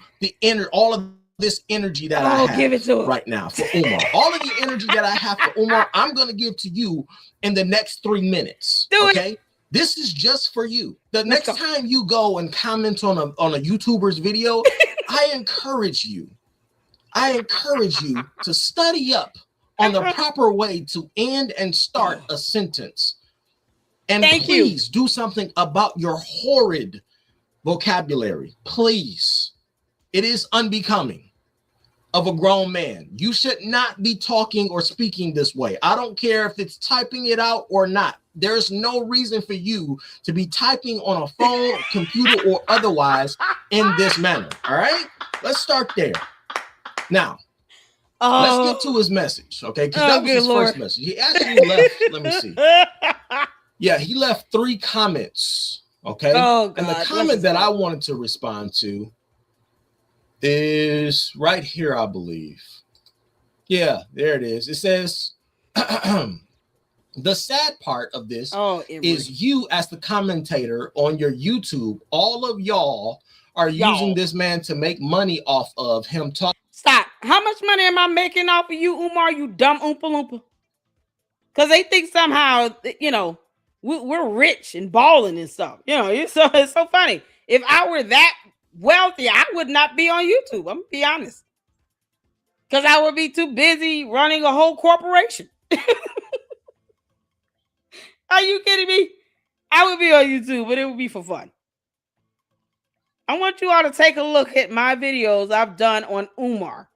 all of this energy that I have give it to right now for Umar. All of the energy that I have for Umar, I'm going to give to you in the next 3 minutes. Okay? This is just for you. The next time you go and comment on a YouTuber's video, I encourage you to study up on the proper way to end and start a sentence. And please do something about your horrid vocabulary. Please. It is unbecoming of a grown man. You should not be talking or speaking this way. I don't care if it's typing it out or not. There's no reason for you to be typing on a phone, computer, or otherwise in this manner. All right? Let's start there. Now, let's get to his message, okay? Because that was his first message. He actually left, let me see. Yeah, he left 3 comments, okay? And the comment that I wanted to respond to is right here, I believe. Yeah, there it is. It says, the sad part of this is you as the commentator on your YouTube, all of y'all are using this man to make money off of him talking. Stop. How much money am I making off of you, Umar, you dumb Oompa Loompa? Because they think somehow, you know, we're rich and balling and stuff. You know, it's so funny. If I were that wealthy, I would not be on YouTube. I'm going to be honest. Because I would be too busy running a whole corporation. Are you kidding me? I would be on YouTube, but it would be for fun. I want you all to take a look at my videos I've done on Umar.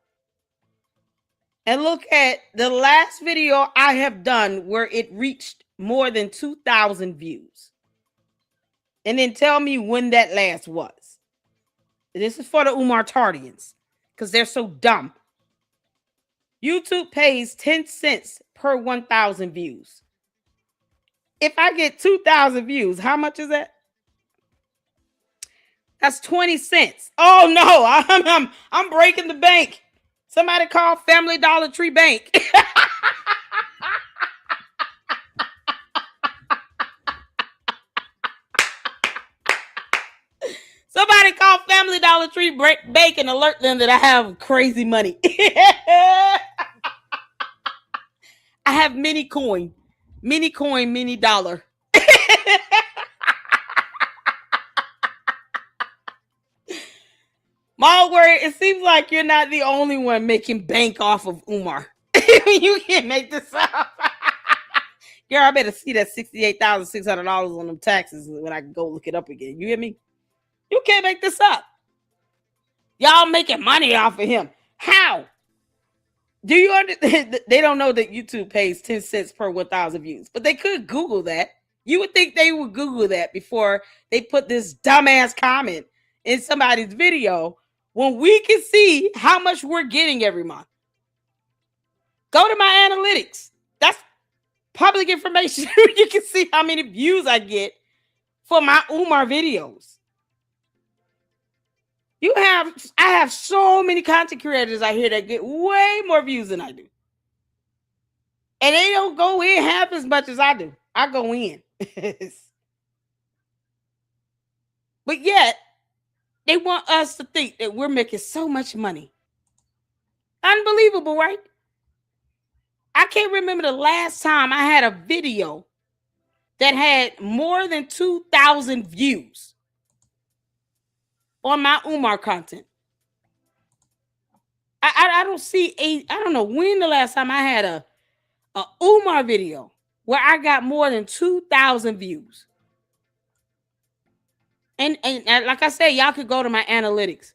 And look at the last video I have done where it reached more than 2,000 views. And then tell me when that last was. This is for the Umar Tardians because they're so dumb. YouTube pays 10 cents per 1,000 views. If I get 2,000 views, how much is that? That's 20 cents. Oh no, I'm breaking the bank. Somebody call Family Dollar Tree Bank. Somebody call Family Dollar Tree Bank and alert them that I have crazy money. I have mini coin, mini dollar. Malware, it seems like you're not the only one making bank off of Umar. You can't make this up. Girl, I better see that $68,600 on them taxes when I go look it up again. You hear me? You can't make this up. Y'all making money off of him. How? Do you understand? They don't know that YouTube pays 10 cents per 1,000 views, but they could Google that. You would think they would Google that before they put this dumbass comment in somebody's video when we can see how much we're getting every month. Go to my analytics. That's public information. You can see how many views I get for my Umar videos. I have so many content creators out here that get way more views than I do. And they don't go in half as much as I do. I go in. But yet, they want us to think that we're making so much money. Unbelievable, right? I can't remember the last time I had a video that had more than 2,000 views on my Umar content. I don't know when the last time I had a Umar video where I got more than 2,000 views. And like I said, y'all could go to my analytics.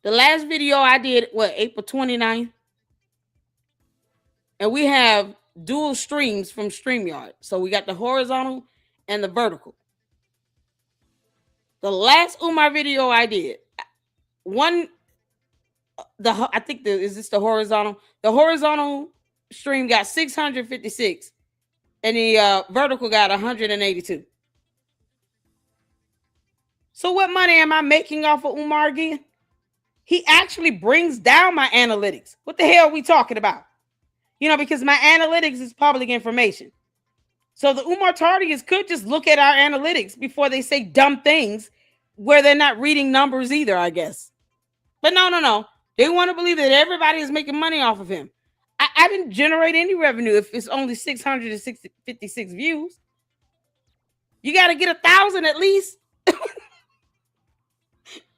The last video I did, April 29th? And we have dual streams from StreamYard. So we got the horizontal and the vertical. The last Umar video I did, is this the horizontal? The horizontal stream got 656 and the vertical got 182. So what money am I making off of Umar again? He actually brings down my analytics. What the hell are we talking about? You know, because my analytics is public information. So the Umar Tardians could just look at our analytics before they say dumb things where they're not reading numbers either, I guess. But no. They want to believe that everybody is making money off of him. I didn't generate any revenue if it's only 656 views. You got to get 1,000 at least.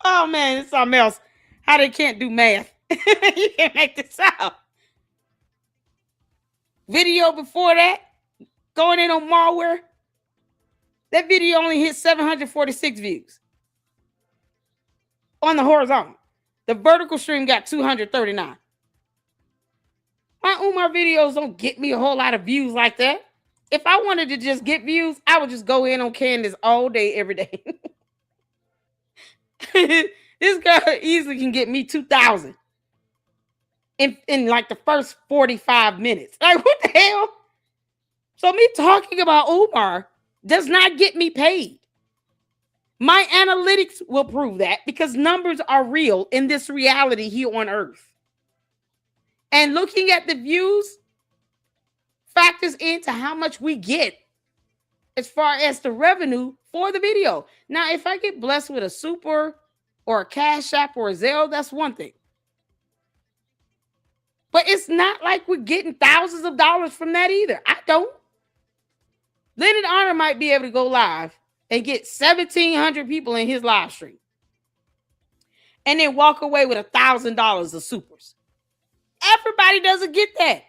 Oh, man, it's something else. How they can't do math. You can't make this out. Video before that, going in on malware, that video only hit 746 views on the horizontal. The vertical stream got 239. My Umar videos don't get me a whole lot of views like that. If I wanted to just get views, I would just go in on Candace all day, every day. This girl easily can get me 2,000 in like the first 45 minutes. Like, what the hell? So me talking about Umar does not get me paid. My analytics will prove that because numbers are real in this reality here on Earth. And looking at the views factors into how much we get as far as the revenue for the video. Now, if I get blessed with a super or a Cash App or a Zelle, that's one thing. it's not like we're getting thousands of dollars from that either. I don't. Leonard Honor might be able to go live and get 1,700 people in his live stream and then walk away with $1,000 of supers. Everybody doesn't get that.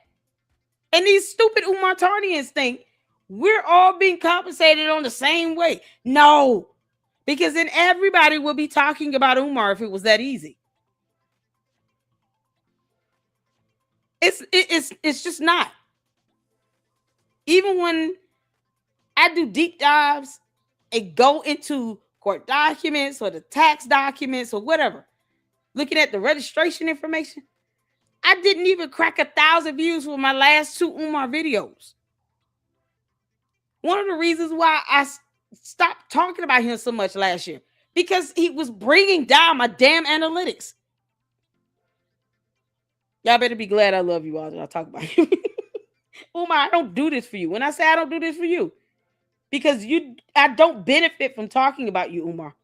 And these stupid Umartarians think we're all being compensated on the same way. No, because then everybody will be talking about Umar if it was that easy. It's just not. Even when I do deep dives and go into court documents or the tax documents or whatever, looking at the registration information, I didn't even crack 1,000 views for my last 2 Umar videos. One of the reasons why I stopped talking about him so much last year, because he was bringing down my damn analytics. Y'all better be glad I love you all that I talk about him. Umar, I don't do this for you. When I say I don't do this for you, because I don't benefit from talking about you, Umar.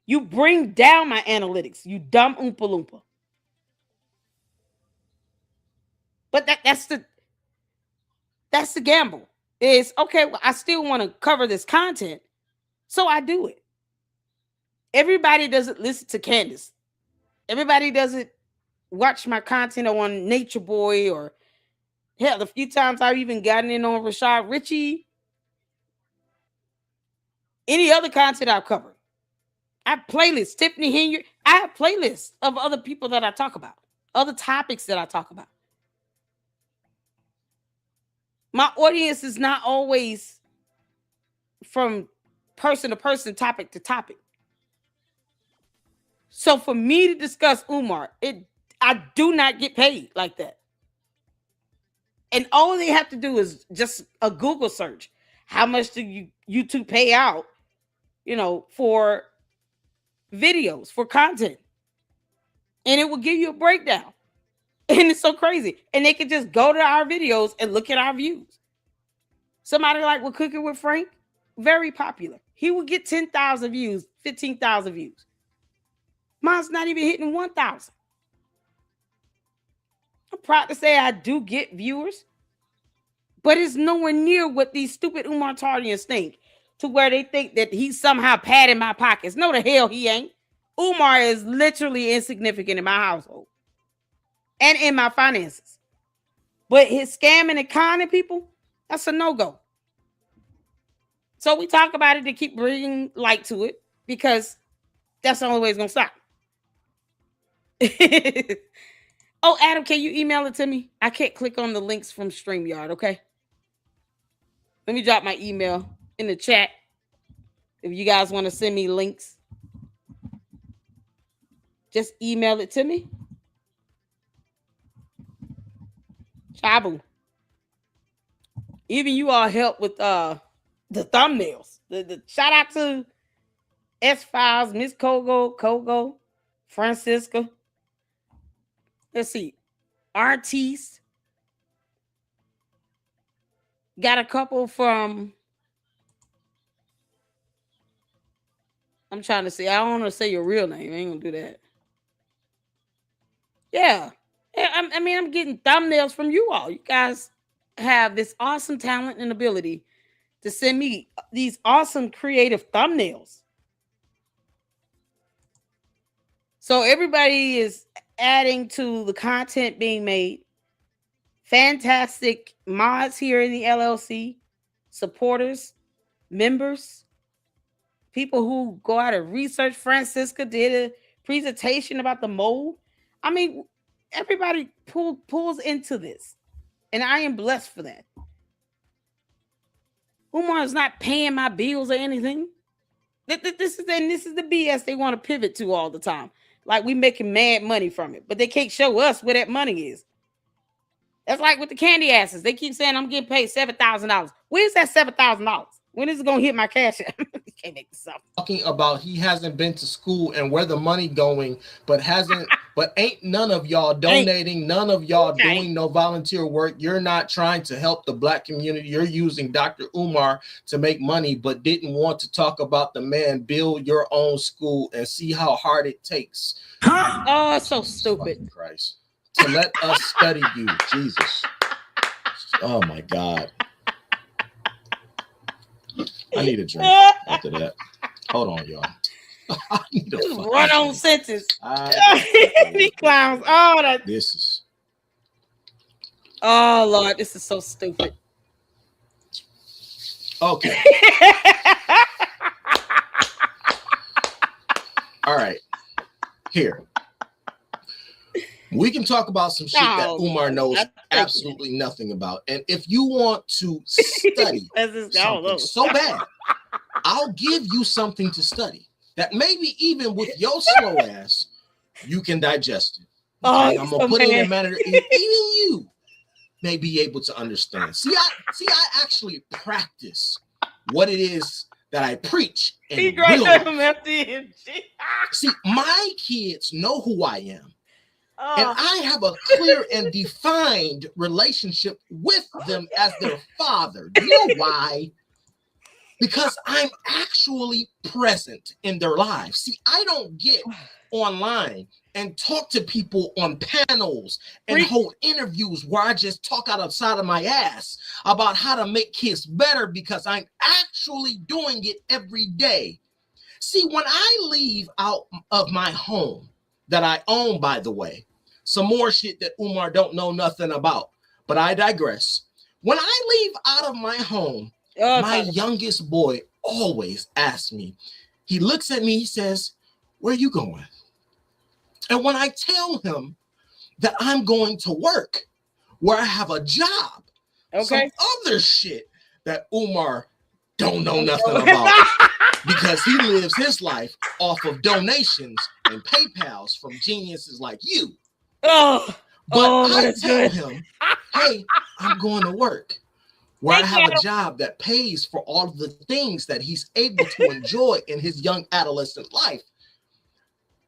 You bring down my analytics, you dumb Oompa Loompa. But that's the gamble. Is okay, well, I still want to cover this content, so I do it. Everybody doesn't listen to Candace. Everybody doesn't watch my content on Nature Boy, or hell, a few times I've even gotten in on Rashad Ritchie. Any other content I've covered. I have playlists, Tiffany Henry. I have playlists of other people that I talk about, other topics that I talk about. My audience is not always from person to person, topic to topic. So for me to discuss Umar, I do not get paid like that. And all they have to do is just a Google search. How much do YouTube pay out, for videos, for content? And it will give you a breakdown. And it's so crazy. And they can just go to our videos and look at our views. Somebody like We're Cooking with Frank, very popular. He would get 10,000 views, 15,000 views. Mine's not even hitting 1,000. I'm proud to say I do get viewers, but it's nowhere near what these stupid Umartarians think, to where they think that he's somehow padding my pockets. No, the hell he ain't. Umar is literally insignificant in my household and in my finances. But his scamming and conning people, that's a no-go. So we talk about it to keep bringing light to it, because that's the only way it's going to stop. Oh, Adam, can you email it to me? I can't click on the links from StreamYard, okay? Let me drop my email in the chat if you guys want to send me links. Just email it to me. Chabu. Even you all help with the thumbnails. The shout out to S.O.S, Miss Kogo, Francisca. Let's see. Artiste. Got a couple from, I'm trying to see. I don't want to say your real name. I ain't gonna do that. Yeah. I mean, I'm getting thumbnails from you all. You guys have this awesome talent and ability to send me these awesome creative thumbnails. So everybody is adding to the content being made. Fantastic mods here in the LLC, supporters, members, people who go out and research. Francisca did a presentation about the mold. I mean, everybody pulls into this, and I am blessed for that. Umar is not paying my bills or anything. This is the BS they want to pivot to all the time. Like we making mad money from it, but they can't show us where that money is. That's like with the candy asses. They keep saying I'm getting paid $7,000. Where's that $7,000? When is it gonna hit my cash app? can't make this up. Talking about he hasn't been to school and where the money going, but ain't none of y'all donating, none of y'all doing no volunteer work. You're not trying to help the Black community. You're using Dr. Umar to make money, but didn't want to talk about the man build your own school and see how hard it takes. Huh? Oh, so stupid. Christ. To let us study you, Jesus. Oh my God. I need a drink after that. Hold on, y'all. I need a run on sentence. He clowns. Oh, that. This is. Oh Lord, this is so stupid. Okay. All right. Here. We can talk about some shit that Umar knows absolutely nothing about. And if you want to study something so bad, I'll give you something to study that maybe even with your slow ass, you can digest it. Okay? I'm going to put it in a manner that even you may be able to understand. See, I actually practice what it is that I preach in real life. See, my kids know who I am. And I have a clear and defined relationship with them as their father. Do you know why? Because I'm actually present in their lives. See, I don't get online and talk to people on panels and hold interviews where I just talk outside of my ass about how to make kids better, because I'm actually doing it every day. See, when I leave out of my home that I own, by the way, some more shit that Umar don't know nothing about, but I digress. When I leave out of my home, my youngest boy always asks me, he looks at me, he says, "Where are you going?" And when I tell him that I'm going to work, where I have a job, some other shit that Umar don't know nothing about, because he lives his life off of donations and PayPals from geniuses like you. But I tell him, hey, I'm going to work where I have a job that pays for all of the things that he's able to enjoy in his young adolescent life.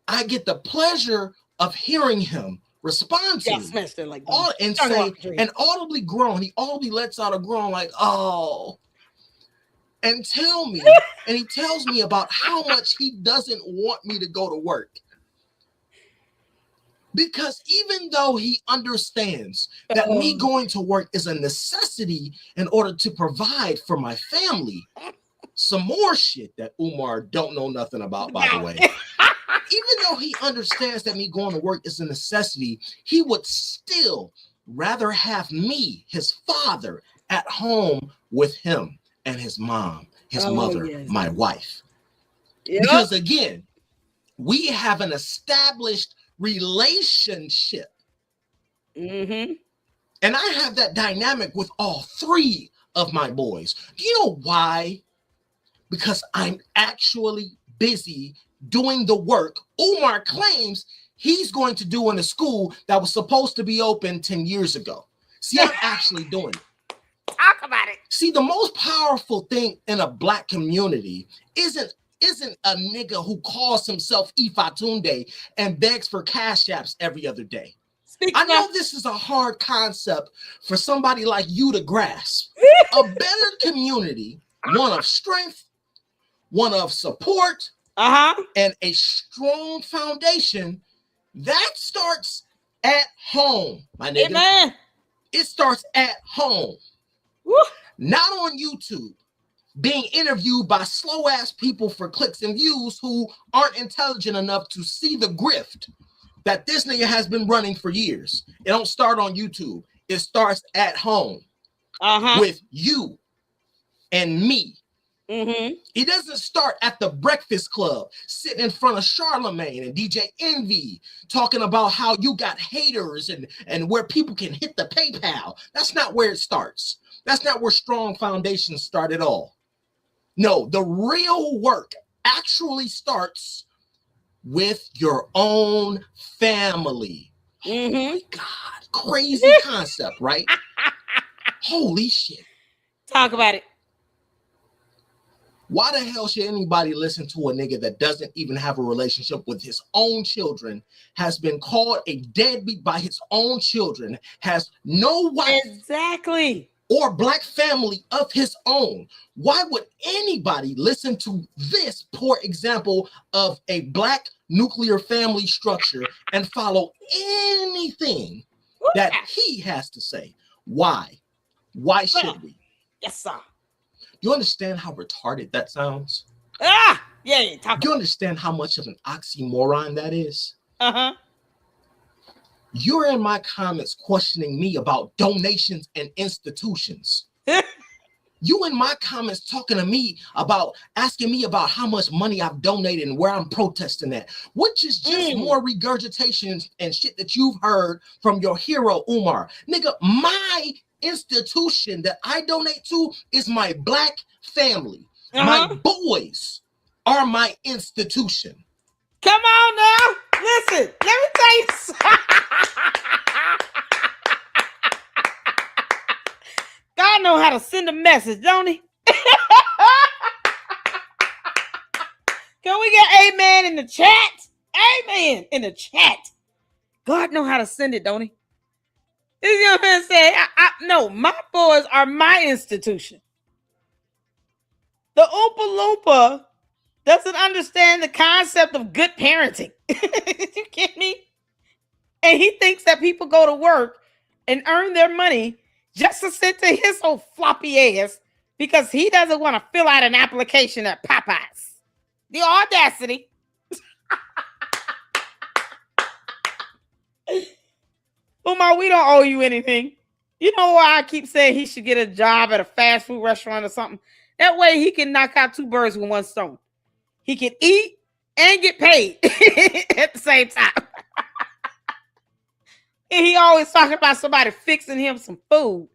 I get the pleasure of hearing him respond to me like and say, and audibly groan. He audibly lets out a groan like, oh, and tell me, and he tells me about how much he doesn't want me to go to work. Because even though he understands that me going to work is a necessity in order to provide for my family, some more shit that Umar don't know nothing about, by the way. Even though he understands that me going to work is a necessity, he would still rather have me, his father, at home with him and his mom, his mother, my wife. Because again, we have an established relationship. And I have that dynamic with all three of my boys. Do you know why? Because I'm actually busy doing the work Umar claims he's going to do in a school that was supposed to be open 10 years ago. See, I'm actually doing it. Talk about it. See, the most powerful thing in a Black community isn't a nigga who calls himself Ifatunde and begs for cash apps every other day. I know this is a hard concept for somebody like you to grasp. A better community, one of strength, one of support, and a strong foundation, that starts at home, my nigga. Amen. It starts at home. Woo. Not on YouTube, being interviewed by slow ass people for clicks and views who aren't intelligent enough to see the grift that this nigga has been running for years. It don't start on YouTube. It starts at home with you and me. It doesn't start at the Breakfast Club, sitting in front of Charlemagne and DJ Envy, talking about how you got haters and where people can hit the PayPal. That's not where it starts. That's not where strong foundations start at all. No, the real work actually starts with your own family. Oh my God, crazy concept, right? Holy shit. Talk about it. Why the hell should anybody listen to a nigga that doesn't even have a relationship with his own children, has been called a deadbeat by his own children, has no wife or black family of his own? Why would anybody listen to this poor example of a black nuclear family structure and follow anything that he has to say? Why? Why should we? Yes, sir. You understand how retarded that sounds? Yeah. You understand how much of an oxymoron that is? Uh-huh. You're in my comments questioning me about donations and institutions. You in my comments talking to me about, asking me about how much money I've donated and where I'm protesting at, which is just more regurgitation and shit that you've heard from your hero, Umar. Nigga, my institution that I donate to is my black family. My boys are my institution. Come on now. Listen, let me tell you something. God know how to send a message, don't he? Can we get amen in the chat? Amen in the chat. God know how to send it, don't he? This young man said, no, my boys are my institution. The Oompa Loompa doesn't understand the concept of good parenting. You get me? And he thinks that people go to work and earn their money just to sit to his old floppy ass because he doesn't want to fill out an application at Popeyes. The audacity. Umar, we don't owe you anything. You know why I keep saying he should get a job at a fast food restaurant or something? That way he can knock out two birds with one stone. He can eat and get paid at the same time. And he always talking about somebody fixing him some food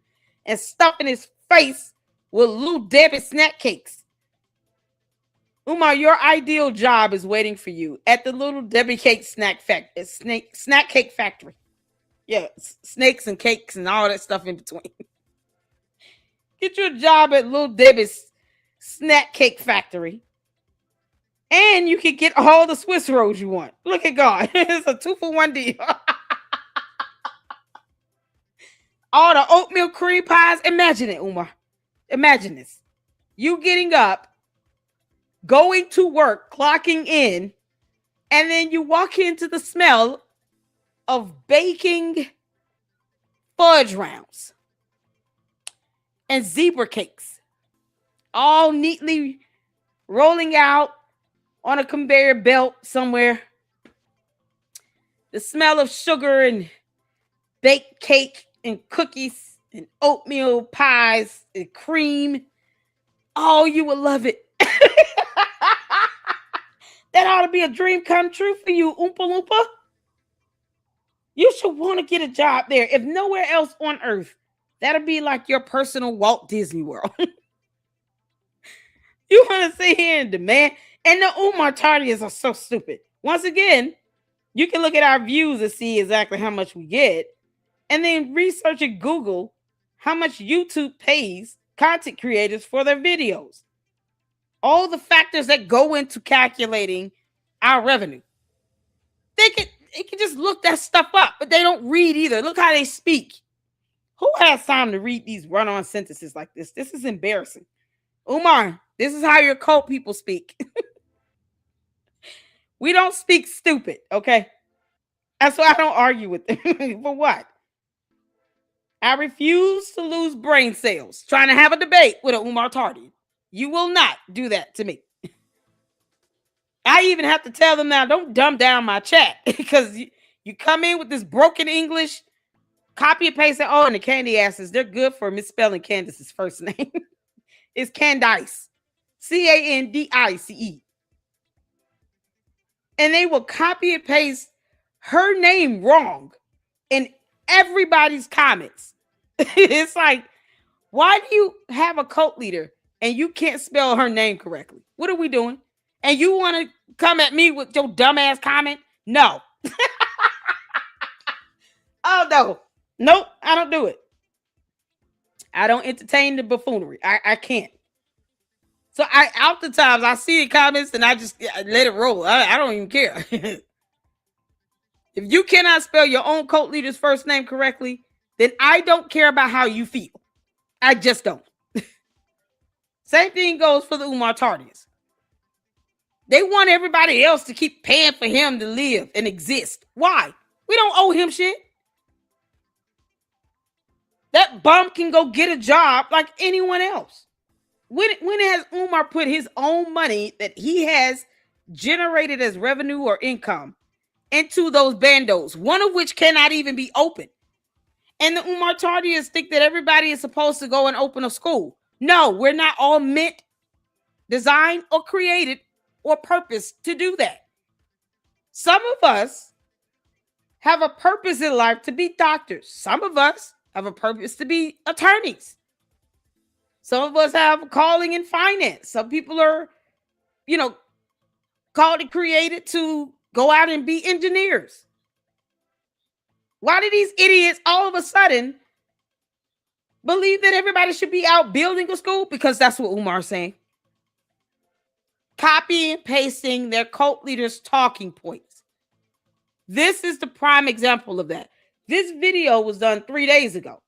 and stuffing his face with Little Debbie snack cakes. Umar, your ideal job is waiting for you at the Little Debbie cake snack cake factory. Yeah, snakes and cakes and all that stuff in between. Get you a job at Little Debbie's snack cake factory. And you can get all the Swiss rolls you want. Look at God. It's a 2-for-1 deal. All the oatmeal cream pies. Imagine it, Umar. Imagine this. You getting up, going to work, clocking in, and then you walk into the smell of baking fudge rounds and zebra cakes, all neatly rolling out on a conveyor belt somewhere. The smell of sugar and baked cake and cookies and oatmeal pies and cream. Oh, you would love it. That ought to be a dream come true for you, Oompa Loompa. You should want to get a job there. If nowhere else on earth, that'll be like your personal Walt Disney World. You want to sit here and demand. And the Umar Tardians are so stupid. Once again, you can look at our views and see exactly how much we get. And then research at Google how much YouTube pays content creators for their videos. All the factors that go into calculating our revenue. They can just look that stuff up, but they don't read either. Look how they speak. Who has time to read these run-on sentences like this? This is embarrassing. Umar, this is how your cult people speak. We don't speak stupid, okay? That's why I don't argue with them. For what? I refuse to lose brain cells trying to have a debate with a Umar Tardy. You will not do that to me. I even have to tell them now, don't dumb down my chat because you come in with this broken English, copy and paste it. Oh, and the candy asses, they're good for misspelling Candace's first name. It's Candice. Candice. And they will copy and paste her name wrong in everybody's comments. It's like, why do you have a cult leader and you can't spell her name correctly? What are we doing? And you want to come at me with your dumbass comment? No. Oh, no. Nope, I don't do it. I don't entertain the buffoonery. I can't. So oftentimes I see the comments and I just let it roll. I don't even care. If you cannot spell your own cult leader's first name correctly, then I don't care about how you feel. I just don't. Same thing goes for the Umar Tardians. They want everybody else to keep paying for him to live and exist. Why? We don't owe him shit. That bum can go get a job like anyone else. When has Umar put his own money that he has generated as revenue or income into those bandos, one of which cannot even be open? And the Umar Tardians think that everybody is supposed to go and open a school. No, we're not all meant, designed, or created or purposed to do that. Some of us have a purpose in life to be doctors. Some of us have a purpose to be attorneys. Some of us have a calling in finance. Some people are, called and created to go out and be engineers. Why do these idiots all of a sudden believe that everybody should be out building a school? Because that's what Umar's saying. Copy and pasting their cult leaders' talking points. This is the prime example of that. This video was done 3 days ago.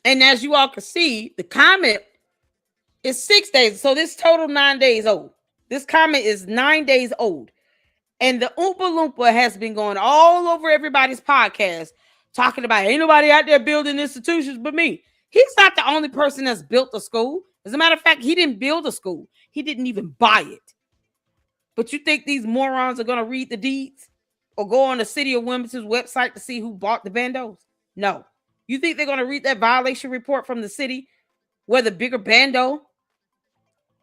And as you all can see, the comment is 6 days. So this total 9 days old. This comment is 9 days old. And the Oompa Loompa has been going all over everybody's podcast talking about ain't nobody out there building institutions but me. He's not the only person that's built a school. As a matter of fact, he didn't build a school. He didn't even buy it. But you think these morons are going to read the deeds or go on the city of Wilmington's website to see who bought the bandos? No. You think they're going to read that violation report from the city where the bigger bando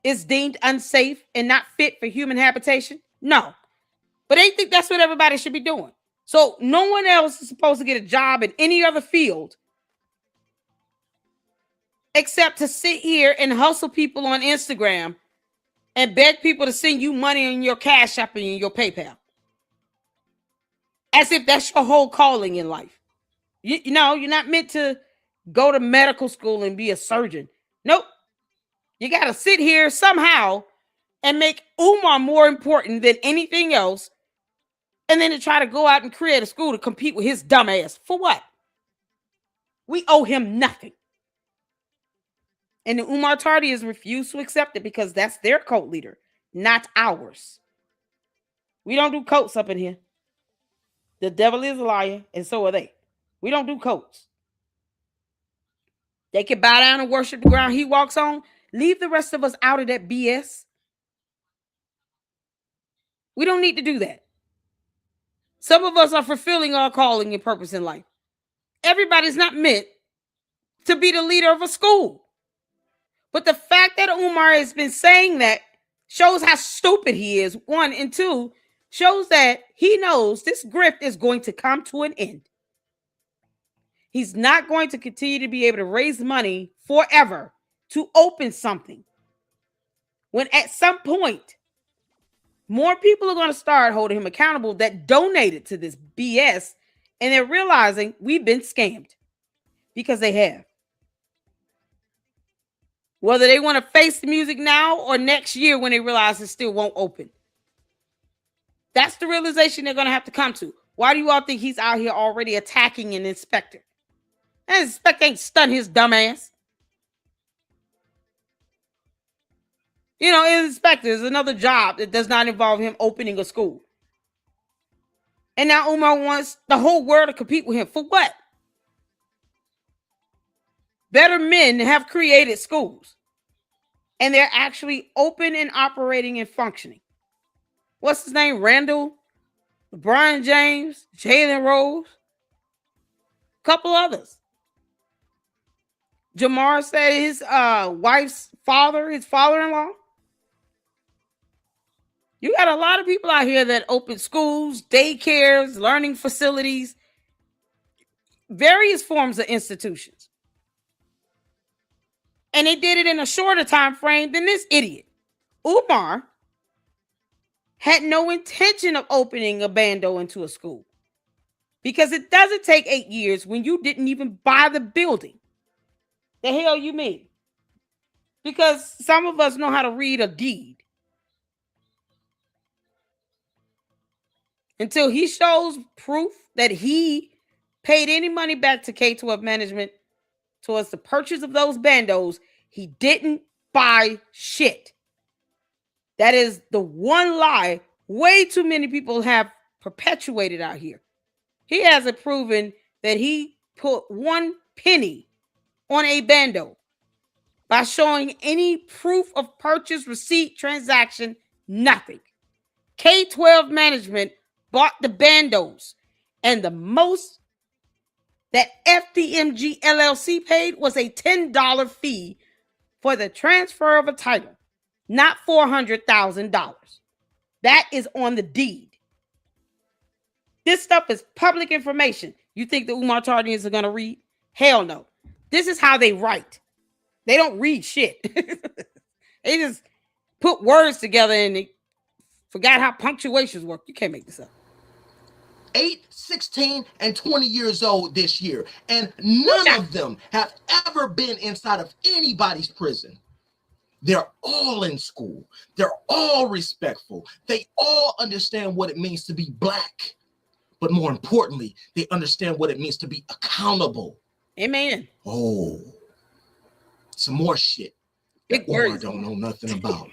is deemed unsafe and not fit for human habitation? No. But they think that's what everybody should be doing. So no one else is supposed to get a job in any other field except to sit here and hustle people on Instagram and beg people to send you money in your Cash App and in your PayPal. As if that's your whole calling in life. You know, you're not meant to go to medical school and be a surgeon. Nope. You got to sit here somehow and make Umar more important than anything else, and then to try to go out and create a school to compete with his dumb ass. For what? We owe him nothing. And the Umar Tardians refuse to accept it because that's their cult leader, not ours. We don't do cults up in here. The devil is a liar, and so are they. We don't do cults. They can bow down and worship the ground he walks on. Leave the rest of us out of that BS. We don't need to do that. Some of us are fulfilling our calling and purpose in life. Everybody's not meant to be the leader of a school. But the fact that Umar has been saying that shows how stupid he is, one, and two, shows that he knows this grift is going to come to an end. He's not going to continue to be able to raise money forever to open something. When at some point, more people are going to start holding him accountable that donated to this BS, and they're realizing we've been scammed because they have. Whether they want to face the music now or next year when they realize it still won't open. That's the realization they're going to have to come to. Why do you all think he's out here already attacking an inspector? That inspector ain't stunned his dumb ass. You know, an inspector is another job that does not involve him opening a school. And now Umar wants the whole world to compete with him. For what? Better men have created schools. And they're actually open and operating and functioning. What's his name? Randall, LeBron James, Jalen Rose, a couple others. Jamar said his wife's father, his father-in-law. You got a lot of people out here that open schools, daycares, learning facilities, various forms of institutions. And they did it in a shorter time frame than this idiot. Umar had no intention of opening a bando into a school because it doesn't take 8 years when you didn't even buy the building. The hell you mean? because some of us know how to read a deed. Until he shows proof that he paid any money back to K-12 management towards the purchase of those bandos, he didn't buy shit. That is the one lie way too many people have perpetuated out here. He hasn't proven that he put 1 penny on a bando by showing any proof of purchase, receipt, transaction, nothing. K-12 management bought the bandos, and the most that FDMG LLC paid was a $10 fee for the transfer of a title, not $400,000. That is on the deed. This stuff is public information. You think the Umar Tardians are going to read? Hell no. This is how they write. They don't read shit. They just put words together and they forgot how punctuations work. You can't make this up. 8, 16, and 20 years old this year. And none of them have ever been inside of anybody's prison. They're all in school. They're all respectful. They all understand what it means to be black. But more importantly, they understand what it means to be accountable. Amen. Oh, some more shit that Umar don't know nothing about.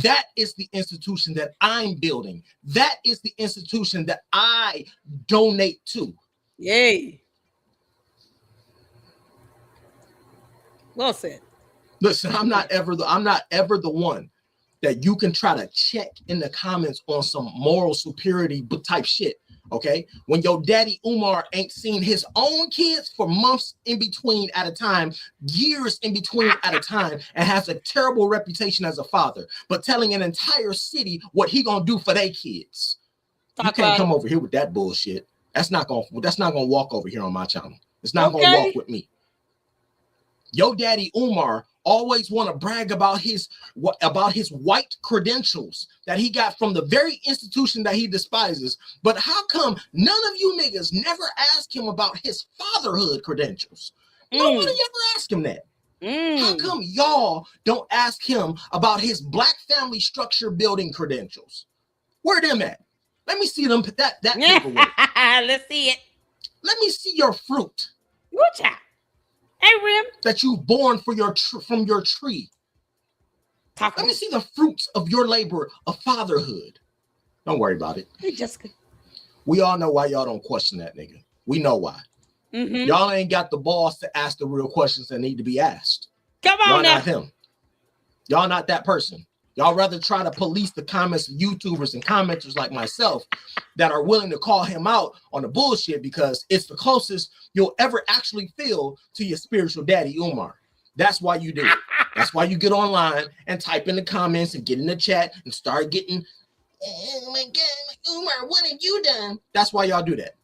That is the institution that I'm building. That is the institution that I donate to. Yay. Well said. Listen, I'm not ever the one that you can try to check in the comments on some moral superiority type shit. Okay, when your daddy Umar ain't seen his own kids for months in between at a time, years in between at a time, and has a terrible reputation as a father, but telling an entire city what he gonna do for their kids. You can't come over here with that bullshit. That's not gonna walk over here on my channel. It's not gonna walk with me. Your daddy Umar always want to brag about his white credentials that he got from the very institution that he despises. But how come none of you niggas never ask him about his fatherhood credentials? Nobody ever asked him that. How come y'all don't ask him about his black family structure building credentials? Where them at? Let me see them. That paperwork. Let's see it. Let me see your fruit. Watch out. Hey, Rim. That you've born from your tree. Let me see the fruits of your labor of fatherhood. Don't worry about it. Hey, Jessica. We all know why y'all don't question that nigga. We know why. Y'all ain't got the balls to ask the real questions that need to be asked. Come on, y'all now. not him. Y'all not that person. Y'all rather try to police the comments of YouTubers and commenters like myself that are willing to call him out on the bullshit because it's the closest you'll ever actually feel to your spiritual daddy, Umar. That's why you do it. That's why you get online and type in the comments and get in the chat and start getting, oh my God, Umar, what have you done? That's why y'all do that.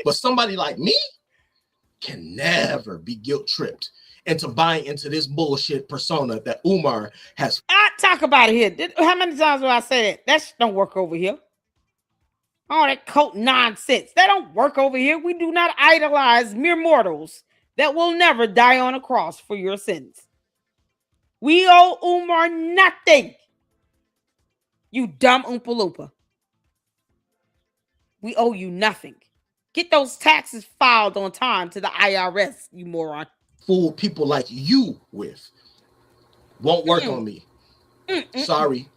But somebody like me can never be guilt tripped into buying into this bullshit persona that Umar has. I talk about it here. How many times do I say that? That don't work over here. All that cult nonsense. That don't work over here. We do not idolize mere mortals that will never die on a cross for your sins. We owe Umar nothing. You dumb Oompa Loompa. We owe you nothing. Get those taxes filed on time to the IRS, you moron. Fool people like you with. Won't work on me. Sorry.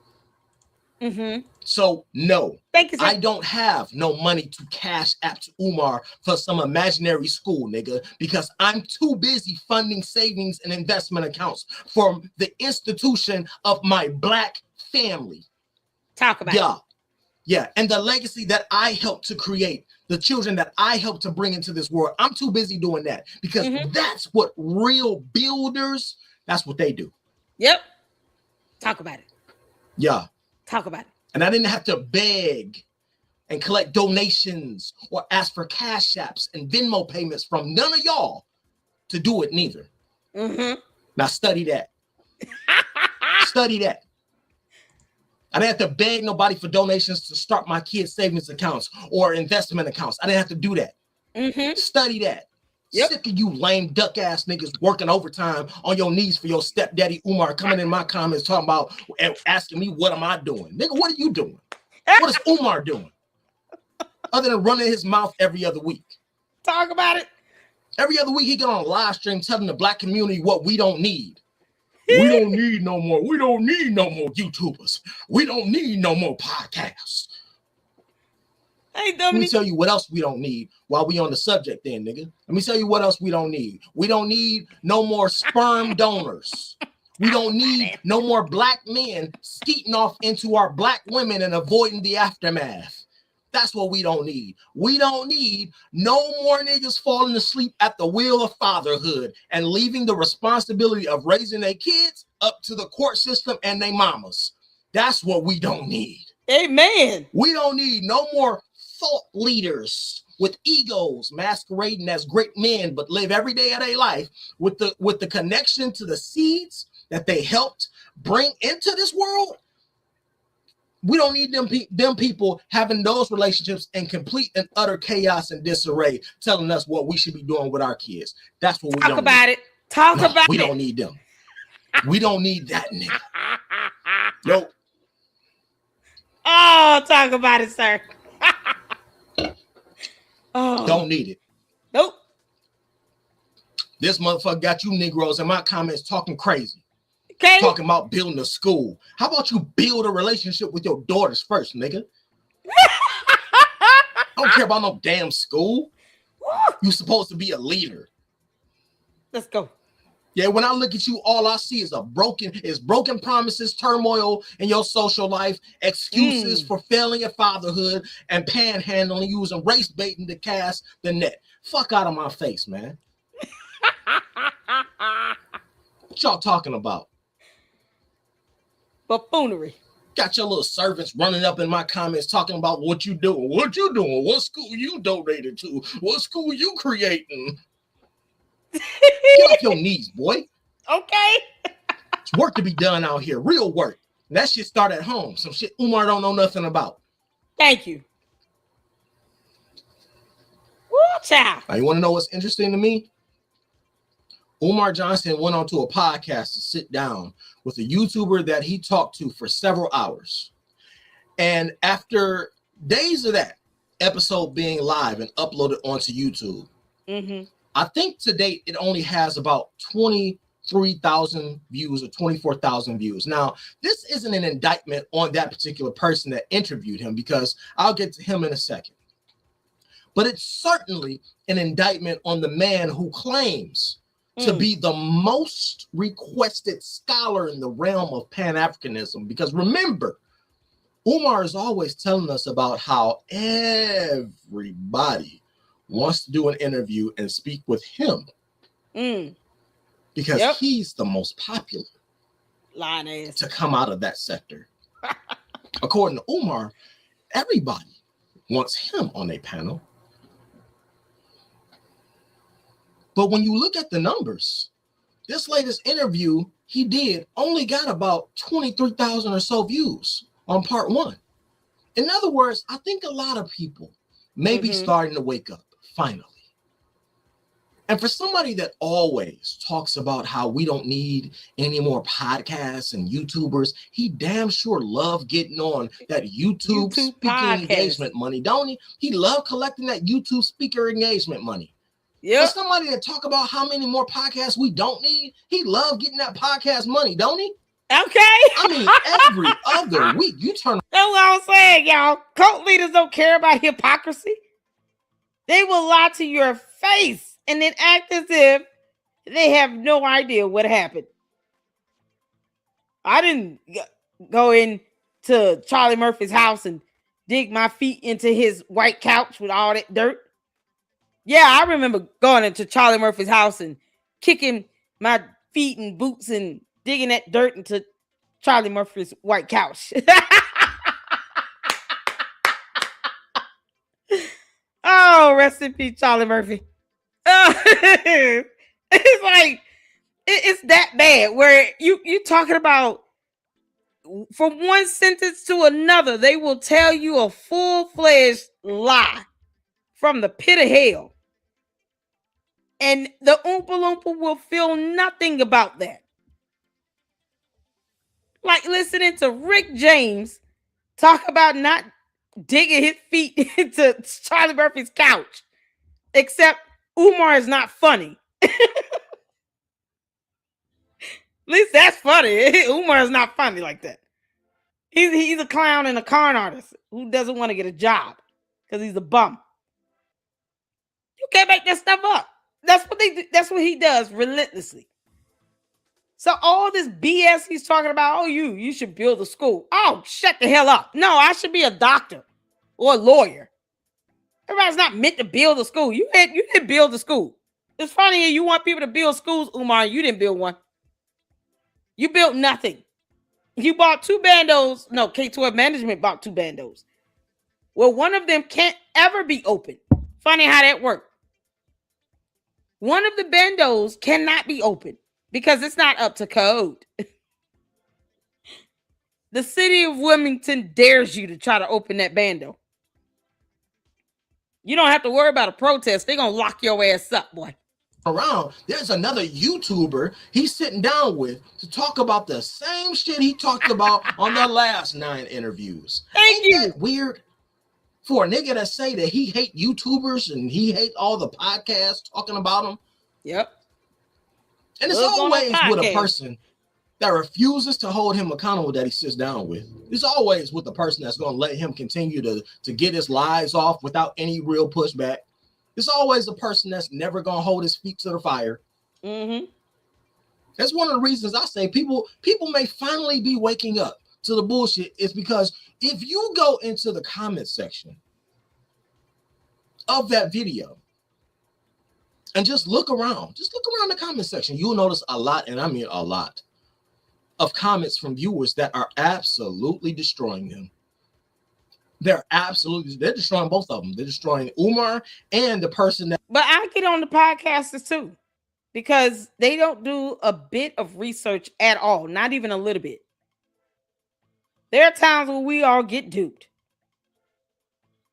So no, thank you, sir. I don't have no money to cash app to Umar for some imaginary school, nigga, because I'm too busy funding savings and investment accounts for the institution of my black family. Talk about it. Yeah, and the legacy that I helped to create, the children that I helped to bring into this world. I'm too busy doing that because that's what real builders, that's what they do. Yep. Talk about it. Yeah. Talk about it. And I didn't have to beg and collect donations or ask for cash apps and Venmo payments from none of y'all to do it neither. Now study that. Study that. I didn't have to beg nobody for donations to start my kids' savings accounts or investment accounts. I didn't have to do that. Study that. Yep. Sick of you lame duck ass niggas working overtime on your knees for your stepdaddy Umar coming in my comments talking about and asking me what am I doing? Nigga, what are you doing? What is Umar doing? Other than running his mouth every other week. Talk about it. Every other week he get on a live stream telling the black community what we don't need. We don't need no more. We don't need no more YouTubers. We don't need no more podcasts. Hey, Let me tell you what else we don't need while we on the subject then, nigga. Let me tell you what else we don't need. We don't need no more sperm donors. We don't need no more black men skeeting off into our black women and avoiding the aftermath. That's what we don't need. We don't need no more niggas falling asleep at the wheel of fatherhood and leaving the responsibility of raising their kids up to the court system and their mamas. That's what we don't need. Amen. We don't need no more thought leaders with egos masquerading as great men, but live every day of their life with the connection to the seeds that they helped bring into this world. We don't need them people having those relationships in complete and utter chaos and disarray, telling us what we should be doing with our kids. That's what we talk about need. it. Talk about it. We don't need them. We don't need that nigga. Yo. Oh, talk about it, sir. Oh. Don't need it. Nope. This motherfucker got you Negroes in my comments talking crazy. Okay. Talking about building a school. How about you build a relationship with your daughters first, nigga? I don't care about no damn school. You supposed to be a leader. Let's go. Yeah, when I look at you, all I see is broken promises, turmoil in your social life, excuses for failing at fatherhood, and panhandling, using race baiting to cast the net. Fuck out of my face, man. What y'all talking about? Buffoonery. Got your little servants running up in my comments talking about what you doing. What you doing? What school you donated to? What school you creating? Get off your knees, boy. Okay. It's work to be done out here. Real work. And that shit start at home. Some shit Umar don't know nothing about. Thank you. Woo, child. Now, you want to know what's interesting to me? Umar Johnson went onto a podcast to sit down with a YouTuber that he talked to for several hours. And after days of that episode being live and uploaded onto YouTube, I think to date it only has about 23,000 views or 24,000 views. Now, this isn't an indictment on that particular person that interviewed him, because I'll get to him in a second. But it's certainly an indictment on the man who claims to be the most requested scholar in the realm of Pan-Africanism. Because remember, Umar is always telling us about how everybody wants to do an interview and speak with him because he's the most popular to come out of that sector. According to Umar, everybody wants him on a panel. But when you look at the numbers, this latest interview he did only got about 23,000 or so views on part one. In other words, I think a lot of people may be starting to wake up finally. And for somebody that always talks about how we don't need any more podcasts and YouTubers, he damn sure loved getting on that YouTube speaker engagement money, don't he? He loved collecting that YouTube speaker engagement money. Yeah. For somebody to talk about how many more podcasts we don't need, he loved getting that podcast money, don't he? Okay. I mean, every other week you turn. That's what I'm saying, y'all. Cult leaders don't care about hypocrisy. They will lie to your face and then act as if they have no idea what happened. I didn't go into Charlie Murphy's house and dig my feet into his white couch with all that dirt. Yeah, I remember going into Charlie Murphy's house and kicking my feet and boots and digging that dirt into Charlie Murphy's white couch. Oh, rest in peace, Charlie Murphy. It's like, it's that bad where you talking about from one sentence to another, they will tell you a full-fledged lie from the pit of hell. And the Oompa Loompa will feel nothing about that. Like listening to Rick James talk about not digging his feet into Charlie Murphy's couch. Except Umar is not funny. At least that's funny. Umar is not funny like that. He's a clown and a con artist who doesn't want to get a job because he's a bum. You can't make that stuff up. That's what he does relentlessly. So all this BS he's talking about, oh, you should build a school. Oh, shut the hell up. No, I should be a doctor or a lawyer. Everybody's not meant to build a school. You didn't build a school. It's funny you want people to build schools, Umar. You didn't build one. You built nothing. You bought 2 bandos. No, K-12 management bought 2 bandos. Well, one of them can't ever be open. Funny how that worked. One of the bandos cannot be open because it's not up to code. The city of Wilmington dares you to try to open that bando. You don't have to worry about a protest. They're going to lock your ass up, boy. Around, there's another YouTuber he's sitting down with to talk about the same shit he talked about on the last 9 interviews. Thank you. Ain't that weird for a nigga to say that he hate YouTubers and he hate all the podcasts talking about them? Yep. And it's always with a person that refuses to hold him accountable that he sits down with. It's always with the person that's going to let him continue to get his lies off without any real pushback. It's always a person that's never going to hold his feet to the fire. Mm-hmm. That's one of the reasons I say people may finally be waking up to the bullshit, is because if you go into the comment section of that video and just look around the comment section, you'll notice a lot, and I mean a lot, of comments from viewers that are absolutely destroying them. They're destroying both of them. They're destroying Umar and the person that. But I get on the podcasters too, because they don't do a bit of research at all, not even a little bit. There are times when we all get duped,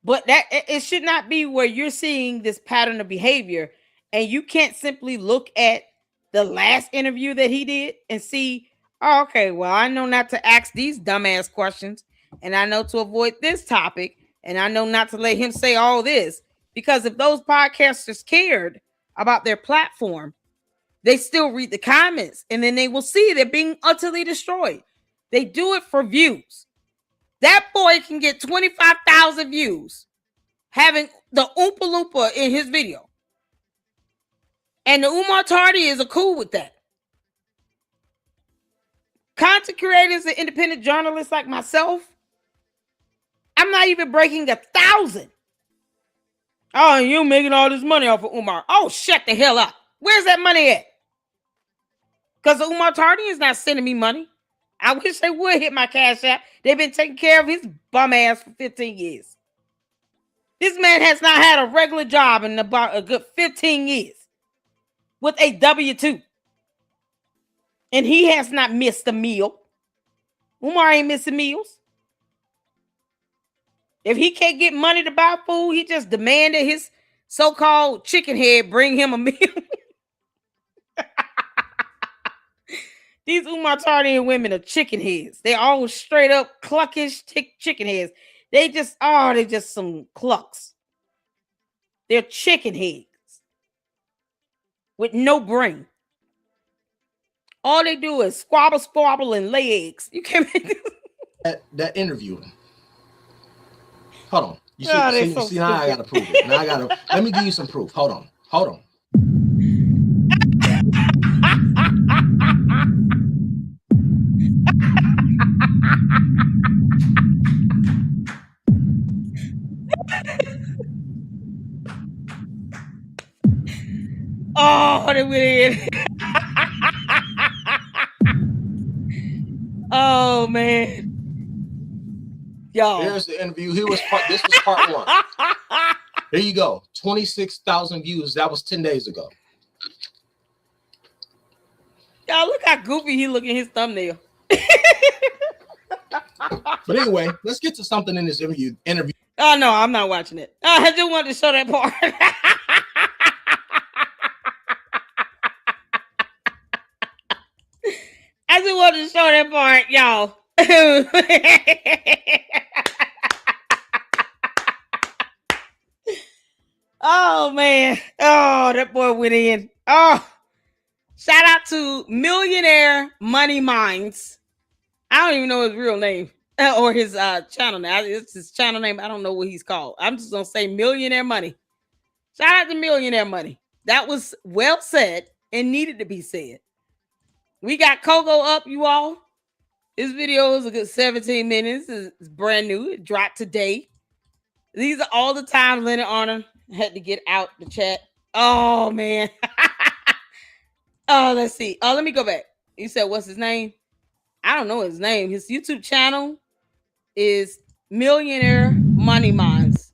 but that it should not be where you're seeing this pattern of behavior and you can't simply look at the last interview that he did and see, oh, okay, well, I know not to ask these dumbass questions. And I know to avoid this topic, and I know not to let him say all this, because if those podcasters cared about their platform, they still read the comments, and then they will see they're being utterly destroyed. They do it for views. That boy can get 25,000 views having the Oompa Loompa in his video. And the Umar Tardians are cool with that. Content creators and independent journalists like myself, I'm not even breaking 1,000. Oh, you making all this money off of Umar. Oh, shut the hell up. Where's that money at? Because the Umar Tardian is not sending me money. I wish they would hit my Cash App. They've been taking care of his bum ass for 15 years. This man has not had a regular job in about a good 15 years with a W-2. And he has not missed a meal. Umar ain't missing meals. If he can't get money to buy food, he just demanded his so-called chicken head bring him a meal. These Umar Tardian women are chicken heads. They all straight up cluckish chicken heads. They just some clucks. They're chicken heads with no brain. All they do is squabble, and lay eggs. You can't make this. That interview. Hold on. You see, now I gotta prove it. Let me give you some proof. Hold on. Oh, they went. Oh man. Y'all. Here's the interview. This was part 1. There you go. 26,000 views. That was 10 days ago. Y'all, look how goofy he look in his thumbnail. But anyway, let's get to something in this interview. Oh no, I'm not watching it. I just wanted to show that part. to show that part, y'all. Oh man. Oh, that boy went in. Oh, shout out to Millionaire Money Minds. I don't even know his real name or his channel name. It's his channel name. I don't know what he's called. I'm just gonna say Millionaire Money. Shout out to Millionaire Money. That was well said and needed to be said. We got Coco up, you all. This video is a good 17 minutes. It's brand new. It dropped today. These are all the times Leonard Arnold had to get out the chat. Oh, man. Oh, let's see. Oh, let me go back. You said, what's his name? I don't know his name. His YouTube channel is Millionaire Money Minds.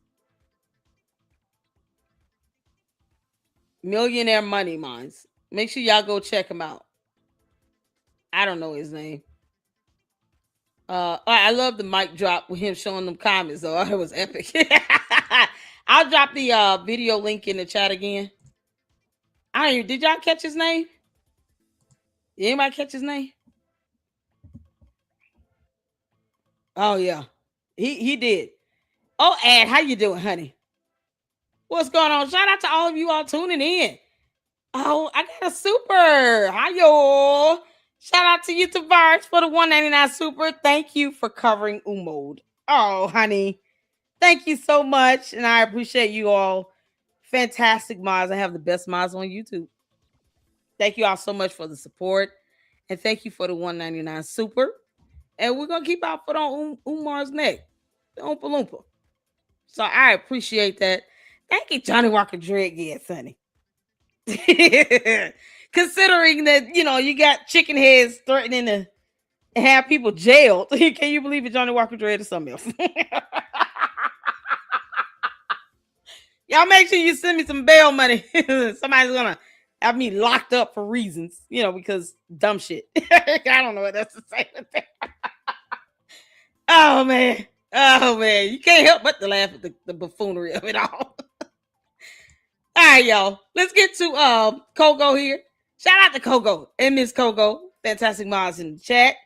Millionaire Money Minds. Make sure y'all go check him out. I don't know his name. I love the mic drop with him showing them comments, though. It was epic. I'll drop the video link in the chat again. I don't even, did y'all catch his name? Did anybody catch his name? Oh yeah, he did. Oh, Ad, how you doing, honey? What's going on? Shout out to all of you all tuning in. Oh, I got a super. Hi yo. Shout out to you, Tavares, for the $1.99 super. Thank you for covering Umar. Oh, honey. Thank you so much. And I appreciate you all. Fantastic mods. I have the best mods on YouTube. Thank you all so much for the support. And thank you for the $1.99 super. And we're going to keep our foot on Umar's neck. The Oompa Loompa. So I appreciate that. Thank you, Johnny Walker Dread. Yeah, Sonny. Considering that, you know, you got chicken heads threatening to have people jailed. Can you believe it? Johnny Walker Dread or something else? Y'all make sure you send me some bail money. Somebody's gonna have me locked up for reasons, you know, because dumb shit. I don't know what else to say. Oh man. You can't help but to laugh at the buffoonery of it all. All right, y'all. Let's get to Coco here. Shout out to Coco and Miss Coco. Fantastic mods in the chat.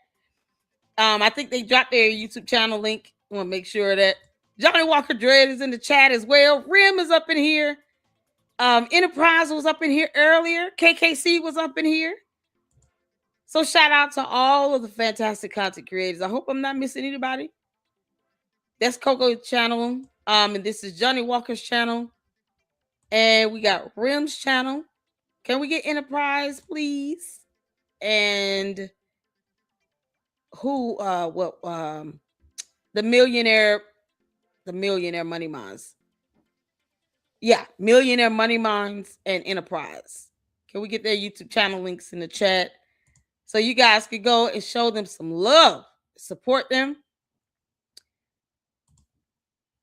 I think they dropped their YouTube channel link. I want to make sure that Johnny Walker Dread is in the chat as well. Rim is up in here. Enterprise was up in here earlier. KKC was up in here. So shout out to all of the fantastic content creators. I hope I'm not missing anybody. That's Coco's channel. And this is Johnny Walker's channel. And we got Rim's channel. Can we get Enterprise, please? And the millionaire money minds. Yeah, Millionaire Money Minds and Enterprise. Can we get their YouTube channel links in the chat so you guys could go and show them some love, support them?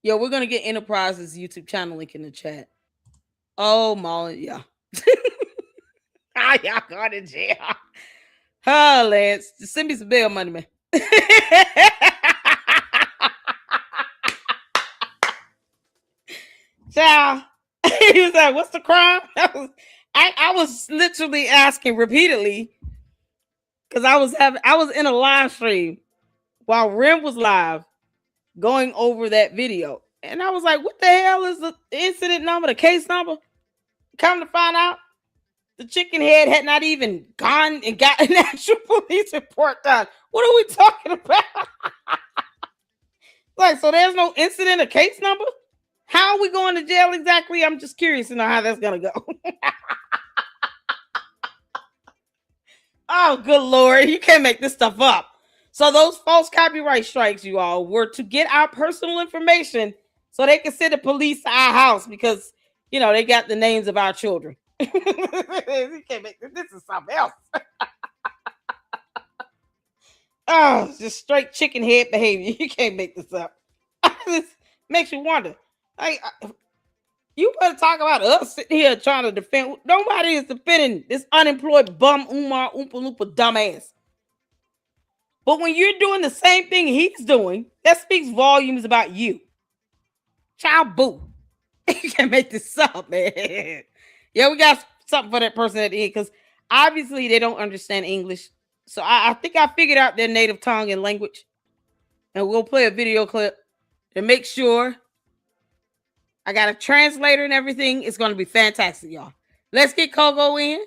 Yo, we're gonna get Enterprise's YouTube channel link in the chat. Oh, Molly, yeah. Y'all going to jail. Oh, Lance, just send me some bail money, man. Child, he was like, "What's the crime?" I was literally asking repeatedly because I was in a live stream while Rim was live going over that video, and I was like, "What the hell is the incident number, the case number?" Come to find out, the chicken head had not even gone and got an actual police report done. What are we talking about? Like, so there's no incident or case number? How are we going to jail exactly? I'm just curious to know how that's going to go. Oh, good Lord. You can't make this stuff up. So those false copyright strikes, you all, were to get our personal information so they can send the police to our house because, you know, they got the names of our children. You can't make this is something else. Oh, just straight chicken head behavior. You can't make this up. This makes you wonder. You better talk about us sitting here trying to defend. Nobody is defending this unemployed bum Umar Oompa Loompa dumbass. But when you're doing the same thing he's doing, that speaks volumes about you. Child boo. You can't make this up, man. Yeah, we got something for that person at the end because obviously they don't understand English. So I think I figured out their native tongue and language. And we'll play a video clip to make sure I got a translator and everything. It's going to be fantastic, y'all. Let's get Kogo in.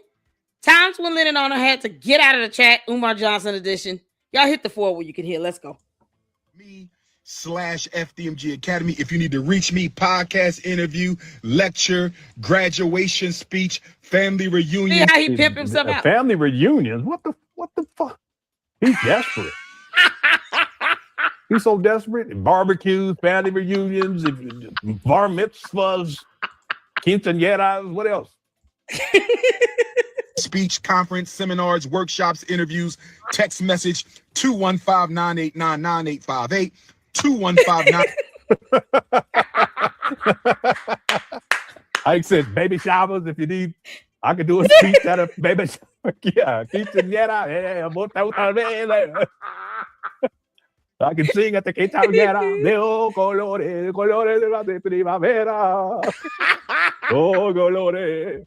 Times when Lennon Honor had to get out of the chat. Umar Johnson edition. Y'all hit the 4 where you can hear. Let's go. Me/FDMG Academy. If you need to reach me, podcast, interview, lecture, graduation speech, family reunion. See how he pimped himself out. Family reunions? What the fuck? He's desperate. He's so desperate. Barbecues, family reunions, bar mitzvahs, quinceañeras, what else? Speech, conference, seminars, workshops, interviews, text message 215-989-9858. 215-9. I said baby showers if you need. I could do a speech at a baby shower. Yeah, quinceañera. I can sing at the quinceañera. Veo colores, colores de primavera. Oh, colores.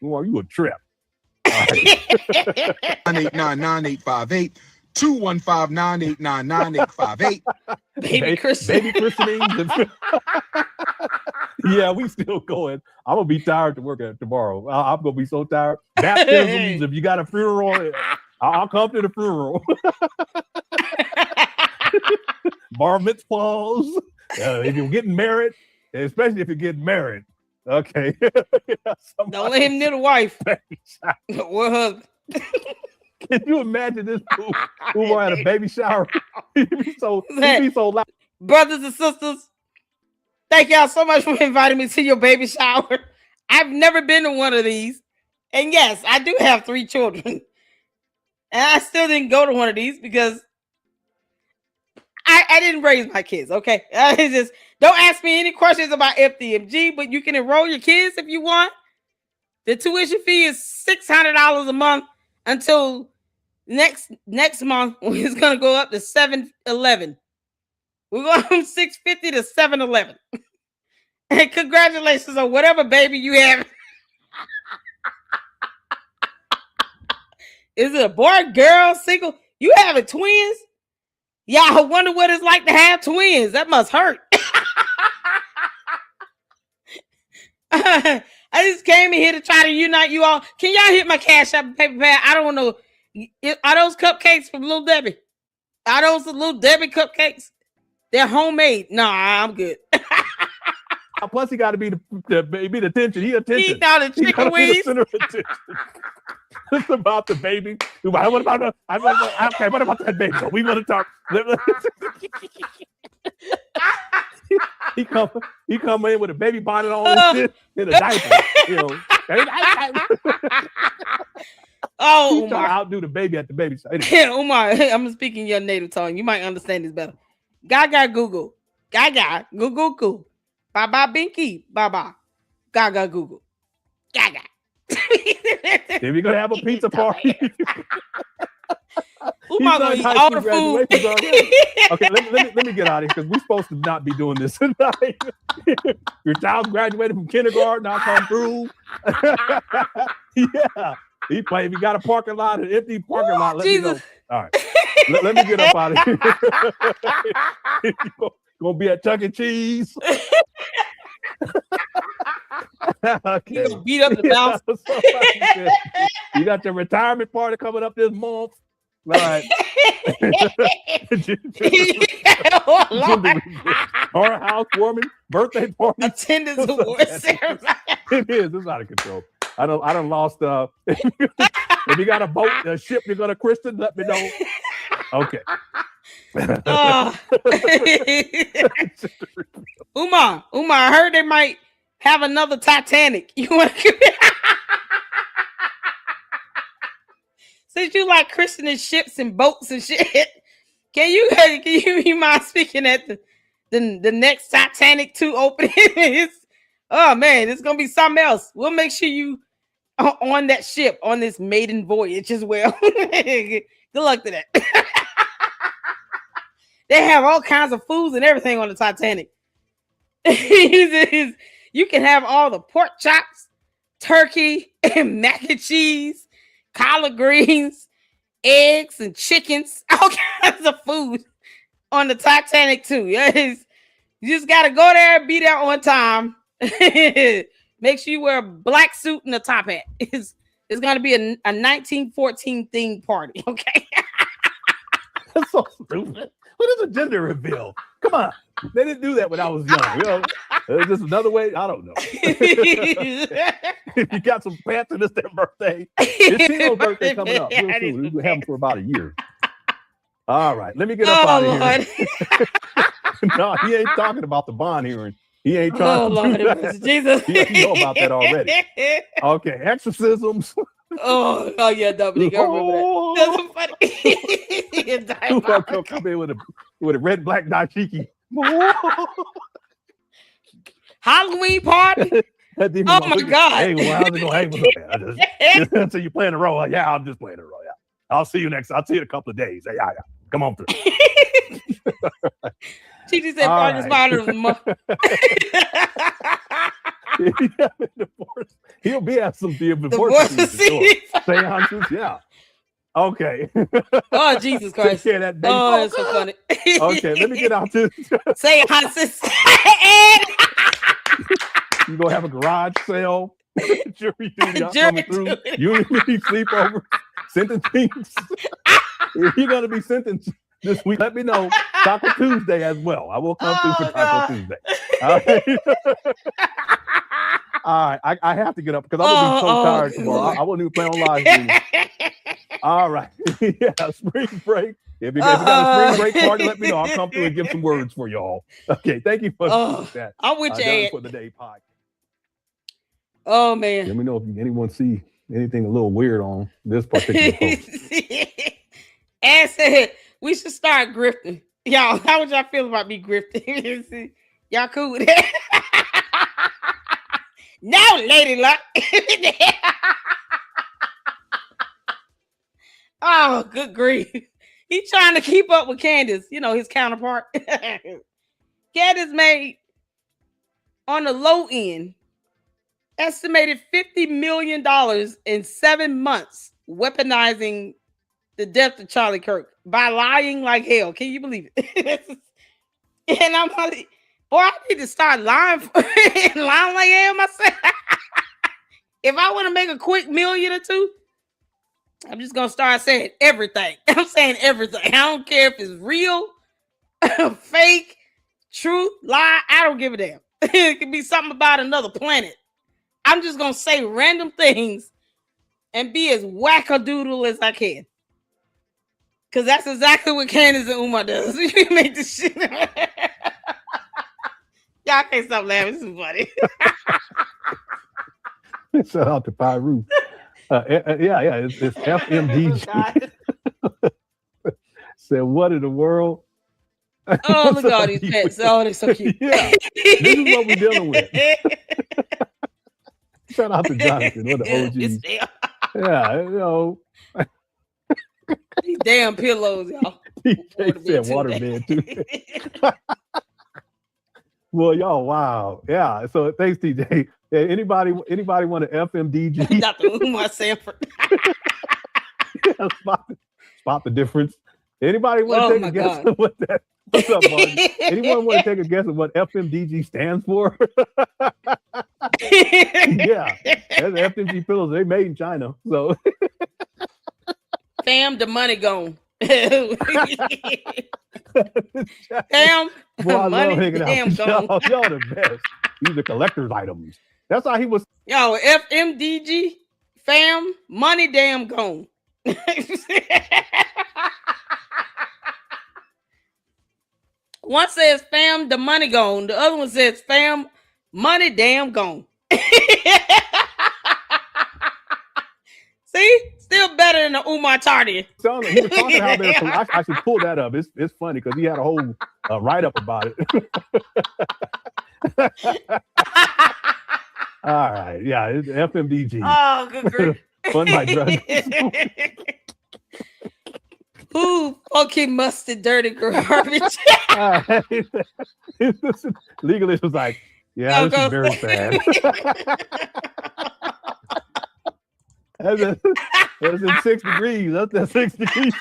Oh, you a trip. 989-9858. 215-989-9858. Baby christenings. Yeah, we still going. I'm gonna be tired to work at tomorrow. I'm gonna be so tired. Baptisms. If you got a funeral, I'll come to the funeral. Bar mitzvahs. If you're getting married, especially if you're getting married. Okay. Don't let him near the wife or husband. Can you imagine this fool who had a baby shower? He'd be so loud. Brothers and sisters, thank y'all so much for inviting me to your baby shower. I've never been to one of these. And yes, I do have 3 children. And I still didn't go to one of these because I didn't raise my kids, okay? Just don't ask me any questions about FDMG, but you can enroll your kids if you want. The tuition fee is $600 a month until next month when it's gonna go up to $711. We're going from $650 to $711. And congratulations on whatever baby you have. Is it a boy, girl, single? You having twins? Yeah, I wonder what it's like to have twins. That must hurt. I just came in here to try to unite you all. Can y'all hit my Cash App and Paper Pad? I don't know. Are those cupcakes from Little Debbie? Are those the Little Debbie cupcakes? They're homemade. No, I'm good. Plus, he got to be the attention. He attention. He thought the chicken wings. It's about the baby. What about that baby? We want to talk. He come in with a baby bonnet on and shit in a diaper. You know. Oh, Umar. To outdo the baby at the baby side. Umar, I'm speaking your native tongue. You might understand this better. Gaga Google. Gaga Google. Baba Binky. Baba. Gaga Google. Gaga. If you're gonna have a pizza party. Umar gonna eat all the food. Okay, let me get out of here because we're supposed to not be doing this tonight. Your child graduated from kindergarten, I'll come through. Yeah. He played. If you got a parking lot, an empty parking lot, let me know. All right. Let me get up out of here. Gonna be at Chuck E. Cheese. Okay. You gonna beat up the bounce. You got your retirement party coming up this month. All right. Our housewarming, birthday party. Attendance award ceremony. It is. It's out of control. I done lost. If you got a boat, a ship, you're gonna christen, let me know. Okay. Umar, I heard they might have another Titanic. You want to? Since you like christening ships and boats and shit, can you mind speaking at the next Titanic 2 opening? Oh man, it's gonna be something else. We'll make sure you on that ship on this maiden voyage as well. Good luck to that. They have all kinds of foods and everything on the Titanic. You can have all the pork chops, turkey, and mac and cheese, collard greens, eggs and chickens, all kinds of food on the Titanic too. Yes. You just got to go there and be there on time. Make sure you wear a black suit and a top hat. It's going to be a 1914 themed party, okay? That's so stupid. What is a gender reveal? Come on. They didn't do that when I was young. You know, it's just another way. I don't know. If you got some pants and it's their birthday, it's Tino's birthday coming up real soon. We've been having for about a year. All right. Let me get up out of here. No, he ain't talking about the bond hearing. He ain't trying to do that. Jesus. You know about that already. Okay. Exorcisms. Oh yeah, Dominic. I remember that. That's so funny. Come in with a red black dashiki. Halloween party. Oh my God. Hey, well, how's it going? Hey, what's up? So you playing the role? Yeah, I'm just playing the role. Yeah. I'll see you next. I'll see you in a couple of days. Yeah. Come on through. She just said part of the spider of the month. He'll be at some divorce seances, yeah. Okay. Oh, Jesus Christ. Take care of that oh, that's so funny. Okay, let me get out to seances. You gonna have a garage sale? Jury duty coming through. Unity sleepover. Sentencing. If you're gonna be sentenced this week, let me know. Taco Tuesday as well. I will come through for Taco Tuesday. All right. I have to get up because I'm gonna be so tired tomorrow. I won't even play on live stream. All right. Yeah, spring break. If you got a spring break party, let me know. I'll come through and give some words for y'all. Okay, thank you for that. I'm with you for the day podcast. Oh man. Let me know if anyone see anything a little weird on this particular post. As said, we should start grifting. Y'all, how would y'all feel about me grifting? Y'all cool with that? Now, Lady Luck. Oh, good grief. He's trying to keep up with Candace, his counterpart. Candace made, on the low end, estimated $50 million in 7 months, weaponizing the death of Charlie Kirk by lying like hell. Can you believe it? And I'm like, boy, I need to start lying like hell myself. If I want to make a quick million or two, I'm just going to start saying everything. I'm saying everything. I don't care if it's real, fake, truth, lie. I don't give a damn. It could be something about another planet. I'm just going to say random things and be as wackadoodle as I can. Because that's exactly what Candace and Umar does. You make this shit. Y'all can't stop laughing. This is funny. Shout out to Pyru. It's FMDG. Said, what in the world? Oh, look at all these pets. Oh, they're so cute. Yeah, this is what we're dealing with. Shout out to Jonathan, one of the OGs. Yeah, these damn pillows, y'all. DJ said waterbed too. Well, y'all, wow. Yeah. So thanks, TJ. Yeah, anybody want an FMDG? Dr. Umar Sanford. Yeah, spot the difference. Anybody want to take a guess at what that? What's up, Martin? Anyone want to take a guess at what FMDG stands for? Yeah, that's FMG pillows. They made in China. So fam, the money gone. Damn, boy, money, damn gone. Y'all the best. These are collector's items. That's how he was. Yo, FMDG, fam, money, damn gone. One says fam, the money gone. The other one says fam, money, damn gone. See? Still better than the Umar Tardy. So he was talking how they're. I should pull that up. It's funny because he had a whole write-up about it. All right. Yeah, it's FMDG. Oh, good grief. Fun by drugs. Ooh, fucking mustard, dirty garbage. Legalist was like, yeah, this is very sad. That's in 6 degrees. That's that 6 degrees.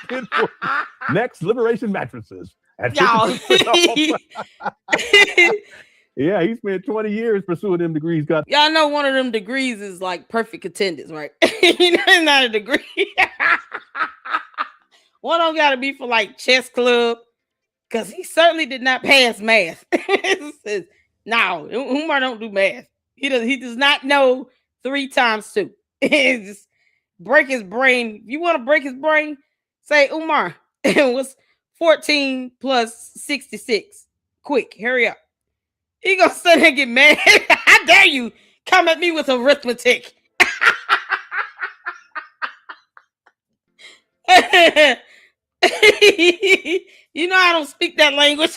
Next, Liberation Mattresses. Y'all. Yeah, he spent 20 years pursuing them degrees. Y'all know one of them degrees is like perfect attendance, right? It's not a degree. One of them got to be for like chess club, because he certainly did not pass math. No, Umar don't do math. He does not know 3 times 2. Just break his brain. If you want to break his brain, say, Umar, what's 14 plus 66? Quick, hurry up. He gonna sit there and get mad. How dare you come at me with arithmetic? You know I don't speak that language.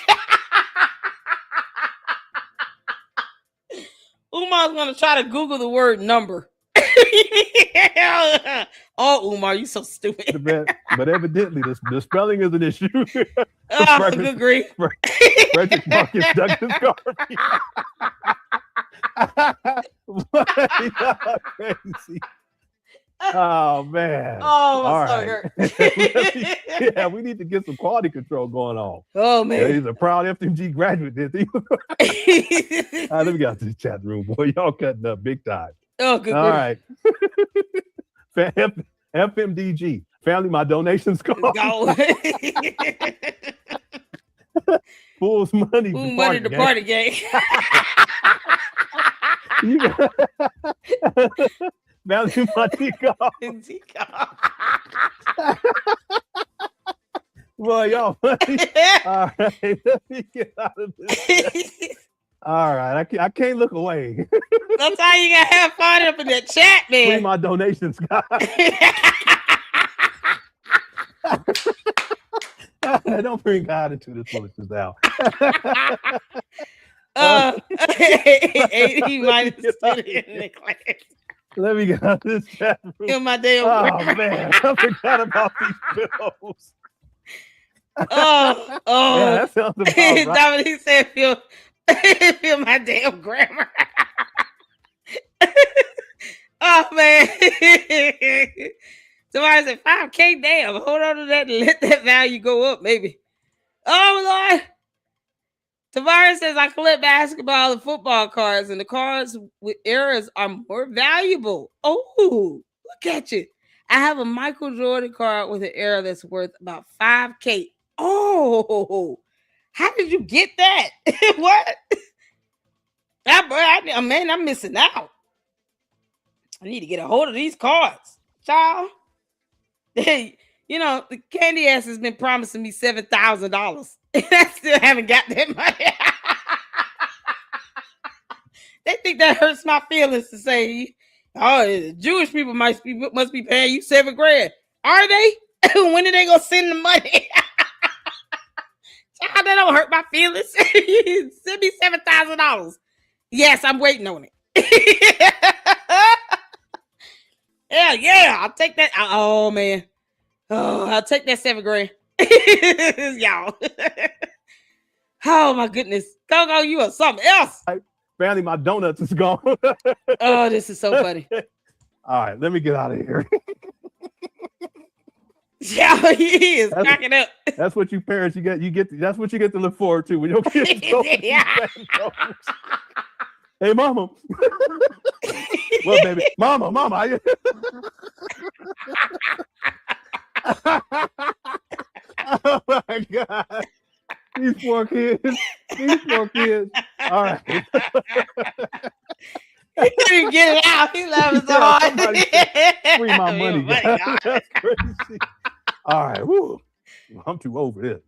Umar's gonna try to Google the word number. Oh, Umar, you so stupid. But evidently, the spelling is an issue. Oh, good grief. Frederick Marcus Douglas Garvey. Crazy. Oh man. Oh, my stomach hurt. Yeah, we need to get some quality control going on. Oh man. Yeah, he's a proud FMG graduate. Let me get out to the chat room, boy. Y'all cutting up big time. Oh, good. All right. FMDG. Family, my donations go. Fool's money. Fool money to party game. Family, my go. Well, y'all funny. All right, let me get out of this. All right, I can't look away. That's how you gotta have fun up in that chat, man. Bring my donations, guys. Don't bring God into this foolishness now. 80 minus student in the class. Let me get out of this chat room. In my damn man, I forgot about these bills. Oh, yeah, that sounds about right. Dominique said, feel my damn grammar. Oh man. Somebody said 5K, damn. Hold on to that and let that value go up, maybe. Oh Lord. Tavares says, I collect basketball and football cards, and the cards with errors are more valuable. Oh, look at you. I have a Michael Jordan card with an error that's worth about 5K. Oh, how did you get that? What? Man, I'm missing out. I need to get a hold of these cards. Child. Hey, you know, the candy ass has been promising me $7,000. And I still haven't got that money. They think that hurts my feelings to say, oh, Jewish people must be paying you $7,000. Are they? When are they gonna send the money? Child, that don't hurt my feelings. Send me $7,000. Yes, I'm waiting on it. Yeah, I'll take that. Oh man. Oh, I'll take that $7,000. Y'all. Oh my goodness. Go, you are something else. Apparently my donuts is gone. Oh, this is so funny. All right, let me get out of here. Yeah, he is cracking up. That's what you parents that's what you get to look forward to when your kids go. Hey, mama. Well, baby, mama. Oh my God. These poor kids. All right. He couldn't get it out. He laughing so hard. Free my money, guys. That's crazy. All right. Woo. I'm too over this.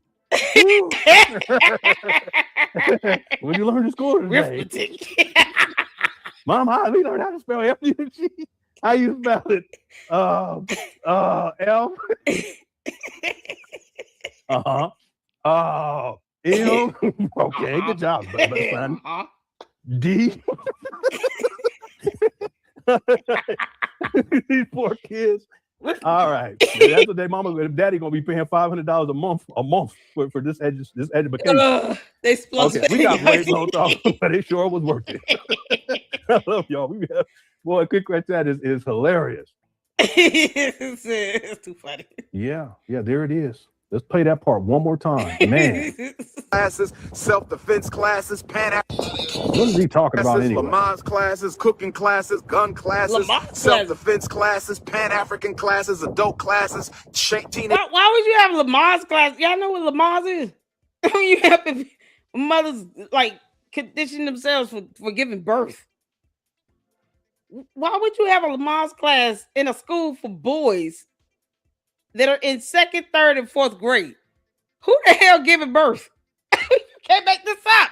When you learn to score today. Mama, we learned how to spell F-U-G. How you spell it? L. L. Okay, good job, son. D. These poor kids. All right, that's what their mama and daddy gonna be paying $500 a month for this education. They split. Okay, we got way low talk, but it sure was worth it. I love y'all. Boy, quick chat is hilarious. It's too funny. Yeah, there it is. Let's play that part one more time, man. Classes, self-defense classes, What is he talking about anyway? Lamaze classes, cooking classes, gun classes, self-defense classes, Pan-African classes, adult classes, Why would you have Lamaze class? Y'all know what Lamaze is? You have to, mothers like condition themselves for giving birth. Why would you have a Lamaze class in a school for boys that are in 2nd, 3rd, and 4th grade? Who the hell giving birth? You can't make this up.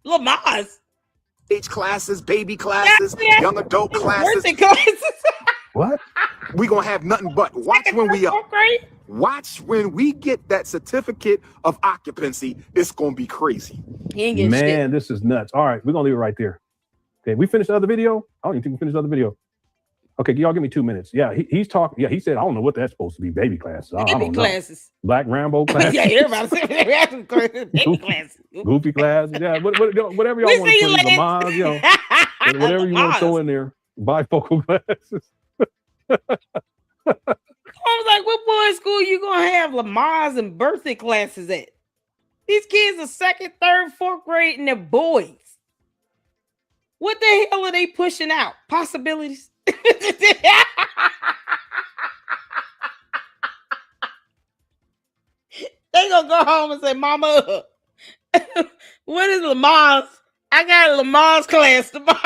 Lamaze. Age classes, baby classes, young adult classes. What? We gonna have nothing but watch when we up. Watch when we get that certificate of occupancy. It's gonna be crazy. Man, this is nuts. All right, we're gonna leave it right there. Okay, we finished the other video. I don't even think we finished the other video. Okay, y'all give me 2 minutes. Yeah, he's talking. Yeah, he said, I don't know what that's supposed to be. Baby classes. I don't know. Classes. Black Rambo classes. Yeah, everybody said baby classes. Goofy classes. Yeah, whatever y'all want to put in the Lamaze, you know, whatever you want to throw in there. Bifocal classes. I was like, what boys' school you gonna have Lamaze and birthday classes at? These kids are 2nd, 3rd, 4th grade, and they're boys. What the hell are they pushing out? Possibilities. They gonna go home and say, Mama, what is Lamaze? I got a Lamaze class tomorrow.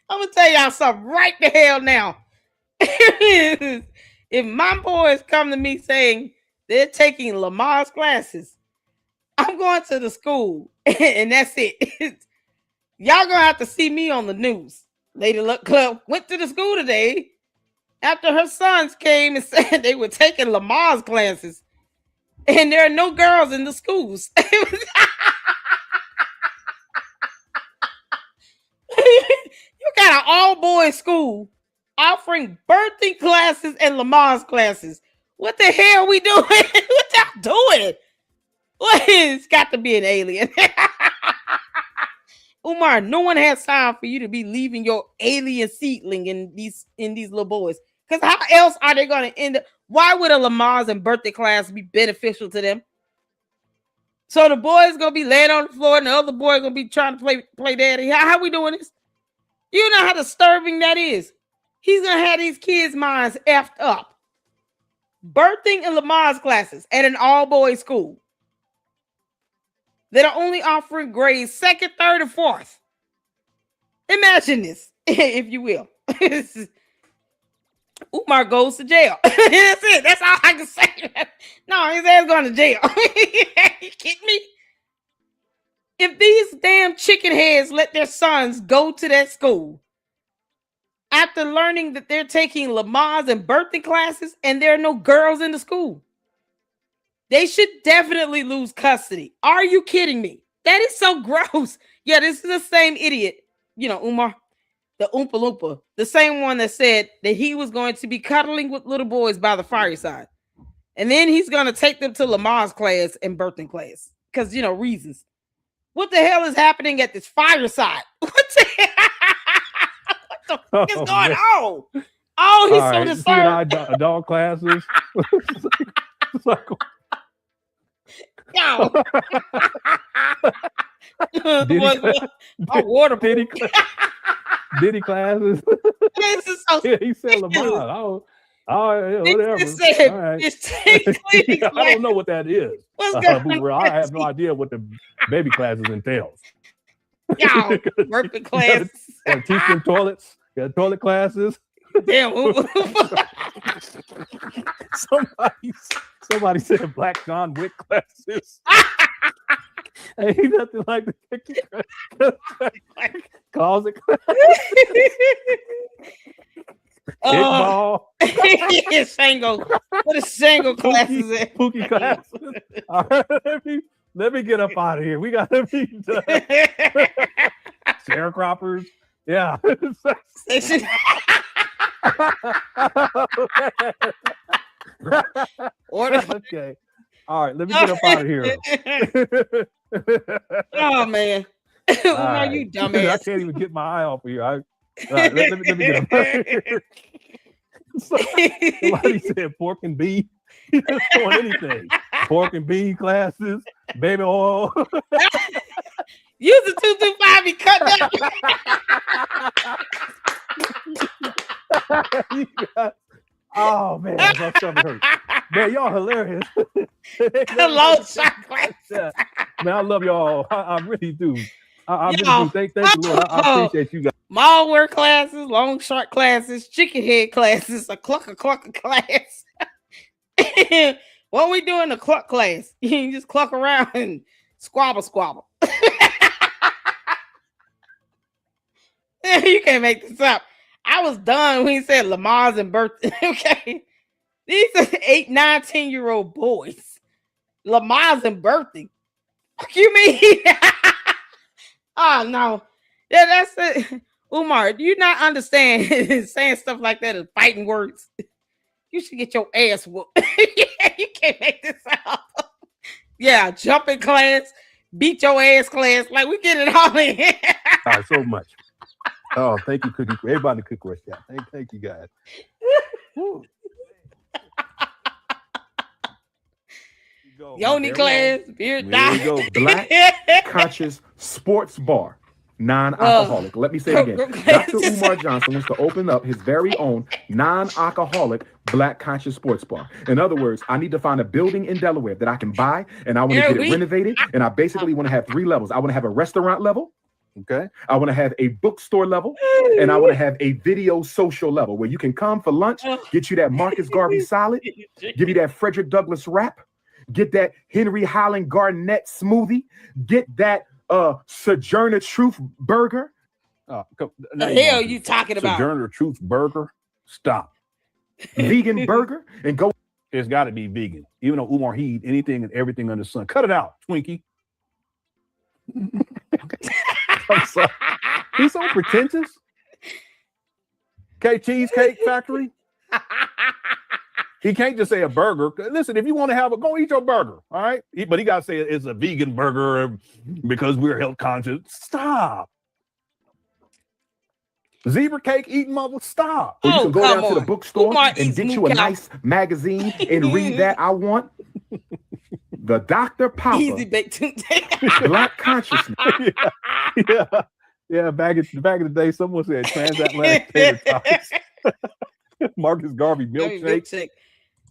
I'm gonna tell y'all something right the hell now. If my boys come to me saying they're taking Lamaze classes, I'm going to the school and that's it. Y'all gonna have to see me on the news. Lady Luck Club went to the school today after her sons came and said they were taking Lamaze classes and there are no girls in the schools. You got an all-boys school offering birthing classes and Lamaze classes. What the hell are we doing? What y'all doing? What is got to be an alien? Umar, no one has time for you to be leaving your alien seedling in these little boys. Because how else are they going to end up? Why would a Lamaze and birthday class be beneficial to them? So the boy's going to be laying on the floor and the other boy going to be trying to play daddy. How we doing this? You know how disturbing that is. He's going to have these kids' minds effed up. Birthing and Lamaze classes at an all-boys school that are only offering grades 2nd, 3rd, and 4th. Imagine this, if you will. Umar goes to jail. That's it. That's all I can say. No, his ass going to jail. You kidding me? If these damn chicken heads let their sons go to that school after learning that they're taking Lamaze and birthing classes and there are no girls in the school, they should definitely lose custody. Are you kidding me? That is so gross. Yeah, this is the same idiot, you know, Umar, the Oompa Loompa, the same one that said that he was going to be cuddling with little boys by the fireside. And then he's going to take them to Lamaze class and birthing class because, you know, reasons. What the hell is happening at this fireside? What the fuck is going on? Oh, he's so disturbed. Adult classes. Yo. Diddy classes. This is so he said Lamar. Yeah, whatever. Said, all right. I don't know what that is. I have no idea what the baby classes entails. Y'all, working classes. Gotta teach them toilets. Got toilet classes. Damn. Somebody said Black John Wick classes. Ain't nothing like the closet classes. Shango. What is Shango classes at? Pookie classes. All right, let me get up out of here. We gotta be done. Sharecroppers. Yeah. Okay. All right, let me get up out of here. Oh man. Why you dumbass? I can't even get my eye off of here. All right, let me get a somebody said pork and bean. He's just doing anything. Pork and bean classes, baby oil. Use the 225 be cut down. Oh man, my stomach hurts. Man, y'all hilarious. Long shot classes. Man, I love y'all. I really do. I really do. Thank you, Lord. I appreciate you guys. Mall wear classes, long shot classes, chicken head classes, a clucker class. What we doing the cluck class? You just cluck around and squabble. You can't make this up. I was done when he said Lamar's and birthday. Okay. These are 8, 9, 10-year-old boys. Lamar's and birthday. What you mean? Oh no. Yeah, that's it. Umar, do you not understand saying stuff like that is fighting words? You should get your ass whooped. You can't make this up. Yeah, jumping class, beat your ass class. Like we get it all in. All right, so much. Oh, thank you, Cookie. Everybody in the Cookie Chat. Thank you, guys. Yoni class, beard dye. Go. Black Conscious Sports Bar, non-alcoholic. Let me say it again. Dr. Umar Johnson wants to open up his very own non-alcoholic Black Conscious Sports Bar. In other words, I need to find a building in Delaware that I can buy, and I want to get it renovated, and I basically want to have 3 levels. I want to have a restaurant level. Okay. I want to have a bookstore level, and I want to have a video social level where you can come for lunch, get you that Marcus Garvey salad, give you that Frederick Douglass wrap, get that Henry Highland Garnett smoothie, get that Sojourner Truth burger. The hell you talking about? Sojourner Truth burger? Stop. Vegan burger and go. It's got to be vegan. Even though Umar, he eat anything and everything under the sun. Cut it out, Twinkie. I'm sorry. He's so pretentious. Okay, Cheesecake Factory. He can't just say a burger. Listen, if you want to have go eat your burger, all right? But he got to say it's a vegan burger because we're health conscious. Stop. Zebra cake eating mother, stop. Or you can go down to the bookstore and get you a nice magazine and read that. I want the Dr. Papa Easy Baked Black Consciousness. Yeah. Back in the day, someone said transatlantic tater tots. Marcus Garvey milkshake.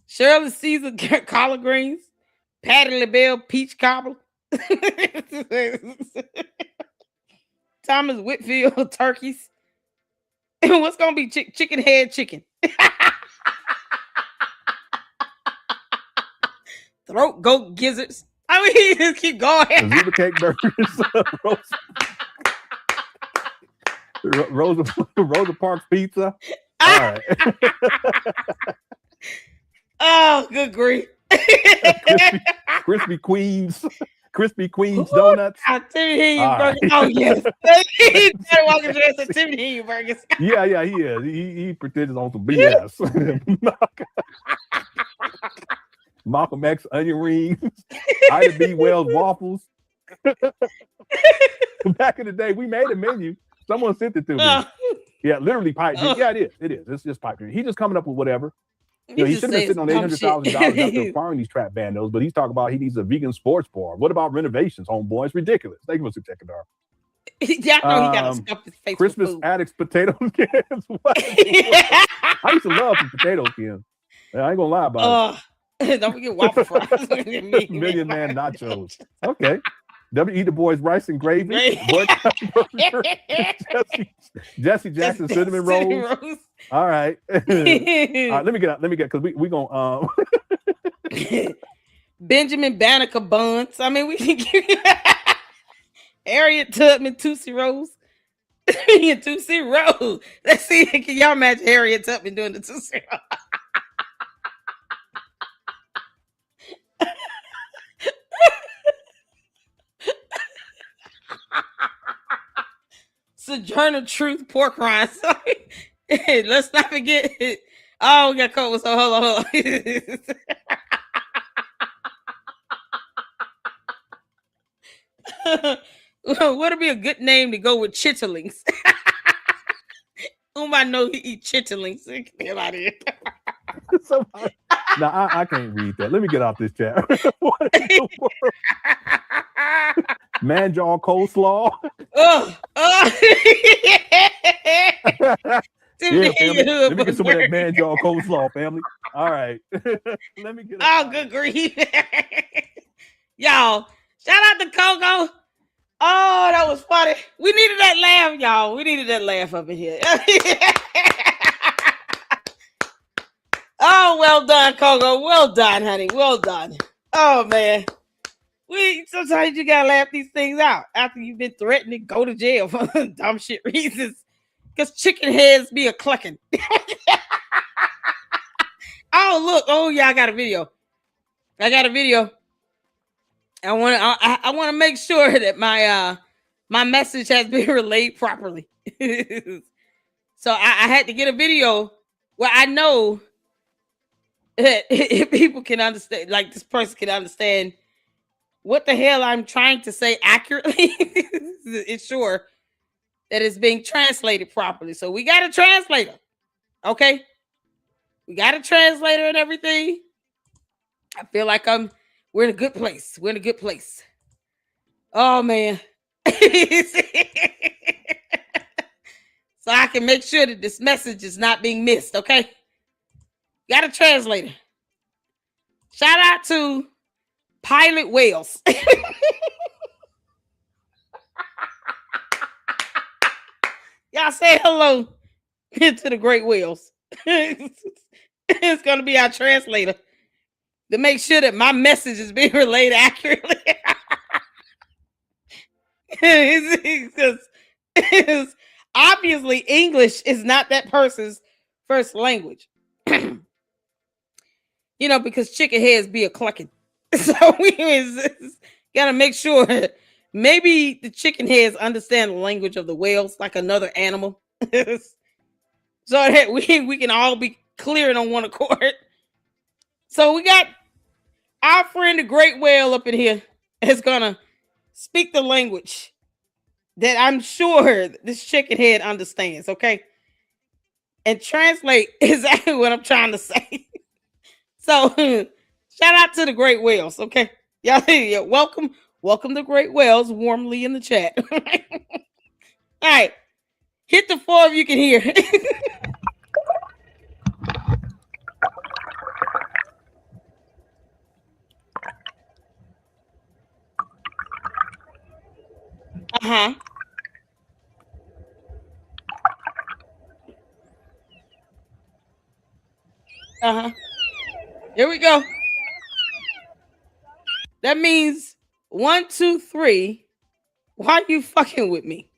Shirley Caesar collard greens. Patty LaBelle peach cobbler. Thomas Whitfield turkeys. What's gonna be chicken head chicken? Throat goat gizzards. I mean, just keep going. Zebra cake burgers. Rosa Parks pizza. All right. Oh, good grief. Crispy Queens donuts. Timothy Burgers. Oh yes. Walking dressed Timothy Burgers. Yeah, he is. He pretends on some BS. Malcolm X onion rings. Ida B. Wells waffles. Back in the day, we made a menu. Someone sent it to me. Yeah, literally pipe. Yeah, it is. It's just pipe. He's just coming up with whatever. He should have been sitting on $800,000 after acquiring these trap bandos, but he's talking about he needs a vegan sports bar. What about renovations, homeboy? It's ridiculous. Thank you for checking out. Yeah, I know he got to stuff his face. Christmas addicts potato cans. I used to love some potato cans. I ain't gonna lie about it. Don't forget waffle fries. Million Man nachos. Okay. W. E. Du Bois rice and gravy. Jesse Jackson cinnamon rolls. All right. Let me get because we gonna Benjamin Banneker buns. I mean, we can give you Harriet Tubman Tootsie Rolls. Tootsie Roll. Let's see. Can y'all match Harriet Tubman doing the Tootsie Roll? Sojourner Truth pork rinds. Let's not forget it. Oh, we got cold. So hold on. What would be a good name to go with chitterlings? Umar know he eat chitterlings. Get the hell out of here. No, I can't read that. Let me get off this chat. What in the world? Manjaw coleslaw. Yeah, family. Let me get some of that manjaw coleslaw, family. All right. Let me get. Oh, good grief. Y'all, shout out to Coco. Oh, that was funny. We needed that laugh, y'all. We needed that laugh up in here. Oh, well done, Coco. Well done, honey. Well done. Oh, man. Sometimes you gotta laugh these things out after you've been threatened to go to jail for dumb shit reasons. Because chicken heads be a clucking. Oh, look. Oh, yeah, I got a video. I want to make sure that my message has been relayed properly. So I had to get a video where I know that if people can understand, like this person can understand what the hell I'm trying to say accurately. It's sure that it's being translated properly. So we got a translator. Okay. We got a translator and everything. I feel like we're in a good place. We're in a good place. Oh man. So I can make sure that this message is not being missed, okay? Got a translator. Shout out to Pilot Whales. Y'all say hello to the great whales. It's going to be our translator to make sure that my message is being relayed accurately. Because obviously English is not that person's first language. You know, because chicken heads be a clucking. So we got to make sure maybe the chicken heads understand the language of the whales like another animal. So that we can all be clear on one accord. So we got our friend the great whale up in here is gonna speak the language that I'm sure this chicken head understands, okay? And translate exactly what I'm trying to say. So shout out to the great whales, okay? Y'all welcome the great whales warmly in the chat. All right. Hit the 4 if you can hear. Uh-huh. Uh-huh. Here we go. That means 1, 2, 3. Why are you fucking with me?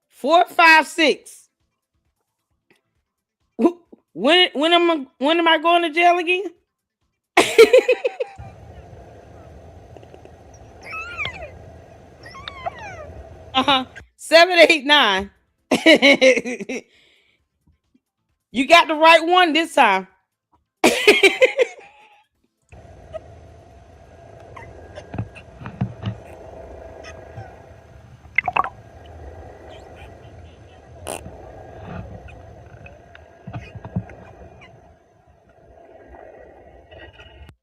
4, 5, 6. When am I going to jail again? Uh-huh. 7, 8, 9. You got the right one this time.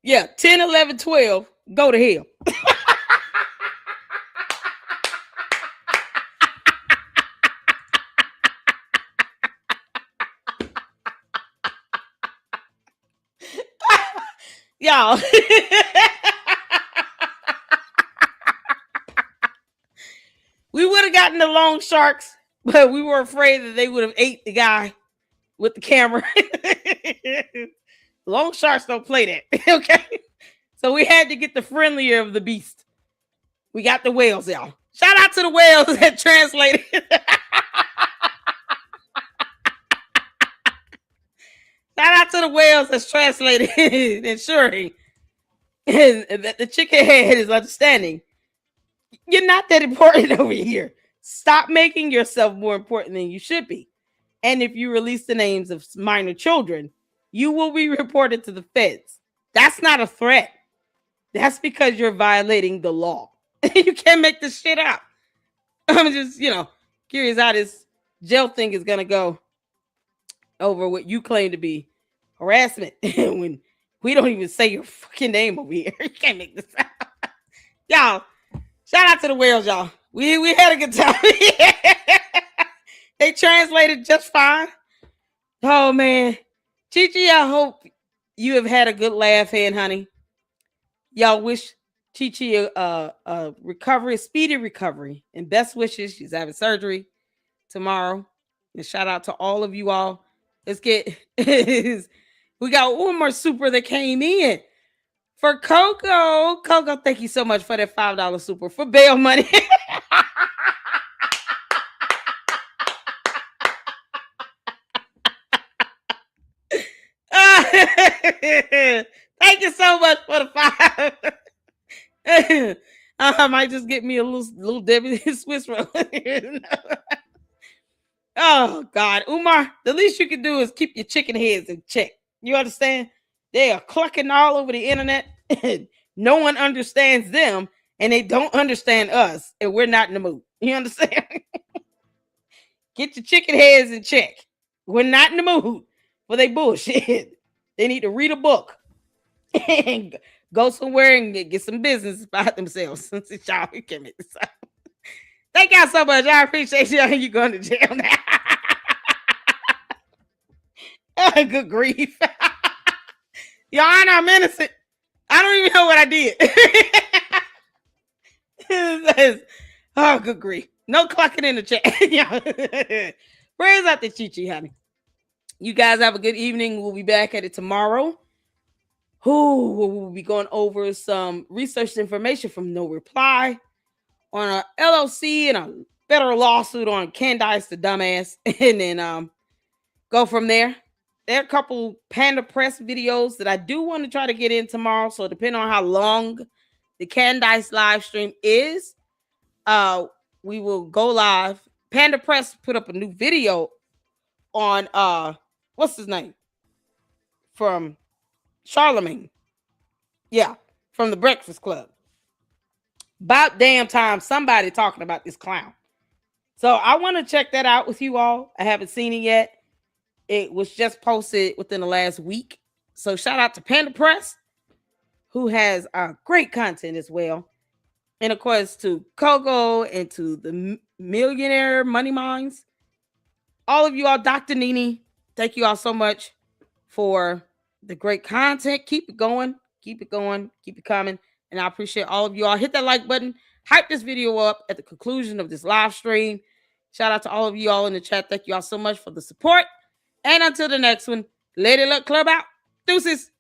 Yeah, 10, 11, 12. Go to hell. Y'all. We would have gotten the long sharks, but we were afraid that they would have ate the guy with the camera. Long sharks don't play that. Okay. So we had to get the friendlier of the beast. We got the whales, y'all. Shout out to the whales that translated. Shout out to the whales that's translated, ensuring that the chicken head is understanding. You're not that important over here. Stop making yourself more important than you should be. And if you release the names of minor children, you will be reported to the feds. That's not a threat. That's because you're violating the law. You can't make this shit up. I'm just, curious how this jail thing is gonna go over what you claim to be harassment when we don't even say your fucking name over here. You can't make this up. Y'all, shout out to the whales, y'all. We had a good time. They translated just fine. Oh man. Chi-Chi, I hope you have had a good laugh, honey. Y'all wish Chi-Chi a recovery, a speedy recovery, and best wishes. She's having surgery tomorrow. And shout out to all of you all. Let's get we got one more super that came in for Coco. Coco, thank you so much for that $5 super for bail money. Thank you so much for the $5. I might just get me a little Debbie Swiss roll. Oh God, Umar, the least you can do is keep your chicken heads in check. You understand? They are clucking all over the internet. No one understands them, and they don't understand us, and we're not in the mood. You understand? Get your chicken heads in check. We're not in the mood for they bullshit. They need to read a book and go somewhere and get some business about themselves. Since y'all can make this up. Thank y'all so much. I appreciate y'all. You going to jail now. Good grief. Your Honor, I'm innocent. I don't even know what I did. Oh, good grief. No clucking in the chat. Prayers out to Chi-Chi, honey. You guys have a good evening. We'll be back at it tomorrow. We'll be going over some research information from No Reply on a LLC and a federal lawsuit on Candice the dumbass, and then go from there. There are a couple Panda Press videos that I do want to try to get in tomorrow. So depending on how long the Candice live stream is, we will go live. Panda Press put up a new video on what's his name? From Charlemagne. Yeah, from the Breakfast Club. About damn time somebody talking about this clown. So I want to check that out with you all. I haven't seen it yet. It was just posted within the last week. So shout out to Panda Press, who has great content as well. And of course to Coco and to the Millionaire Money Minds. All of you all, Dr. Nini, thank you all so much for the great content. Keep it going. Keep it going. Keep it coming. And I appreciate all of you all. Hit that like button. Hype this video up at the conclusion of this live stream. Shout out to all of you all in the chat. Thank you all so much for the support. And until the next one, Lady Luck Club out. Deuces.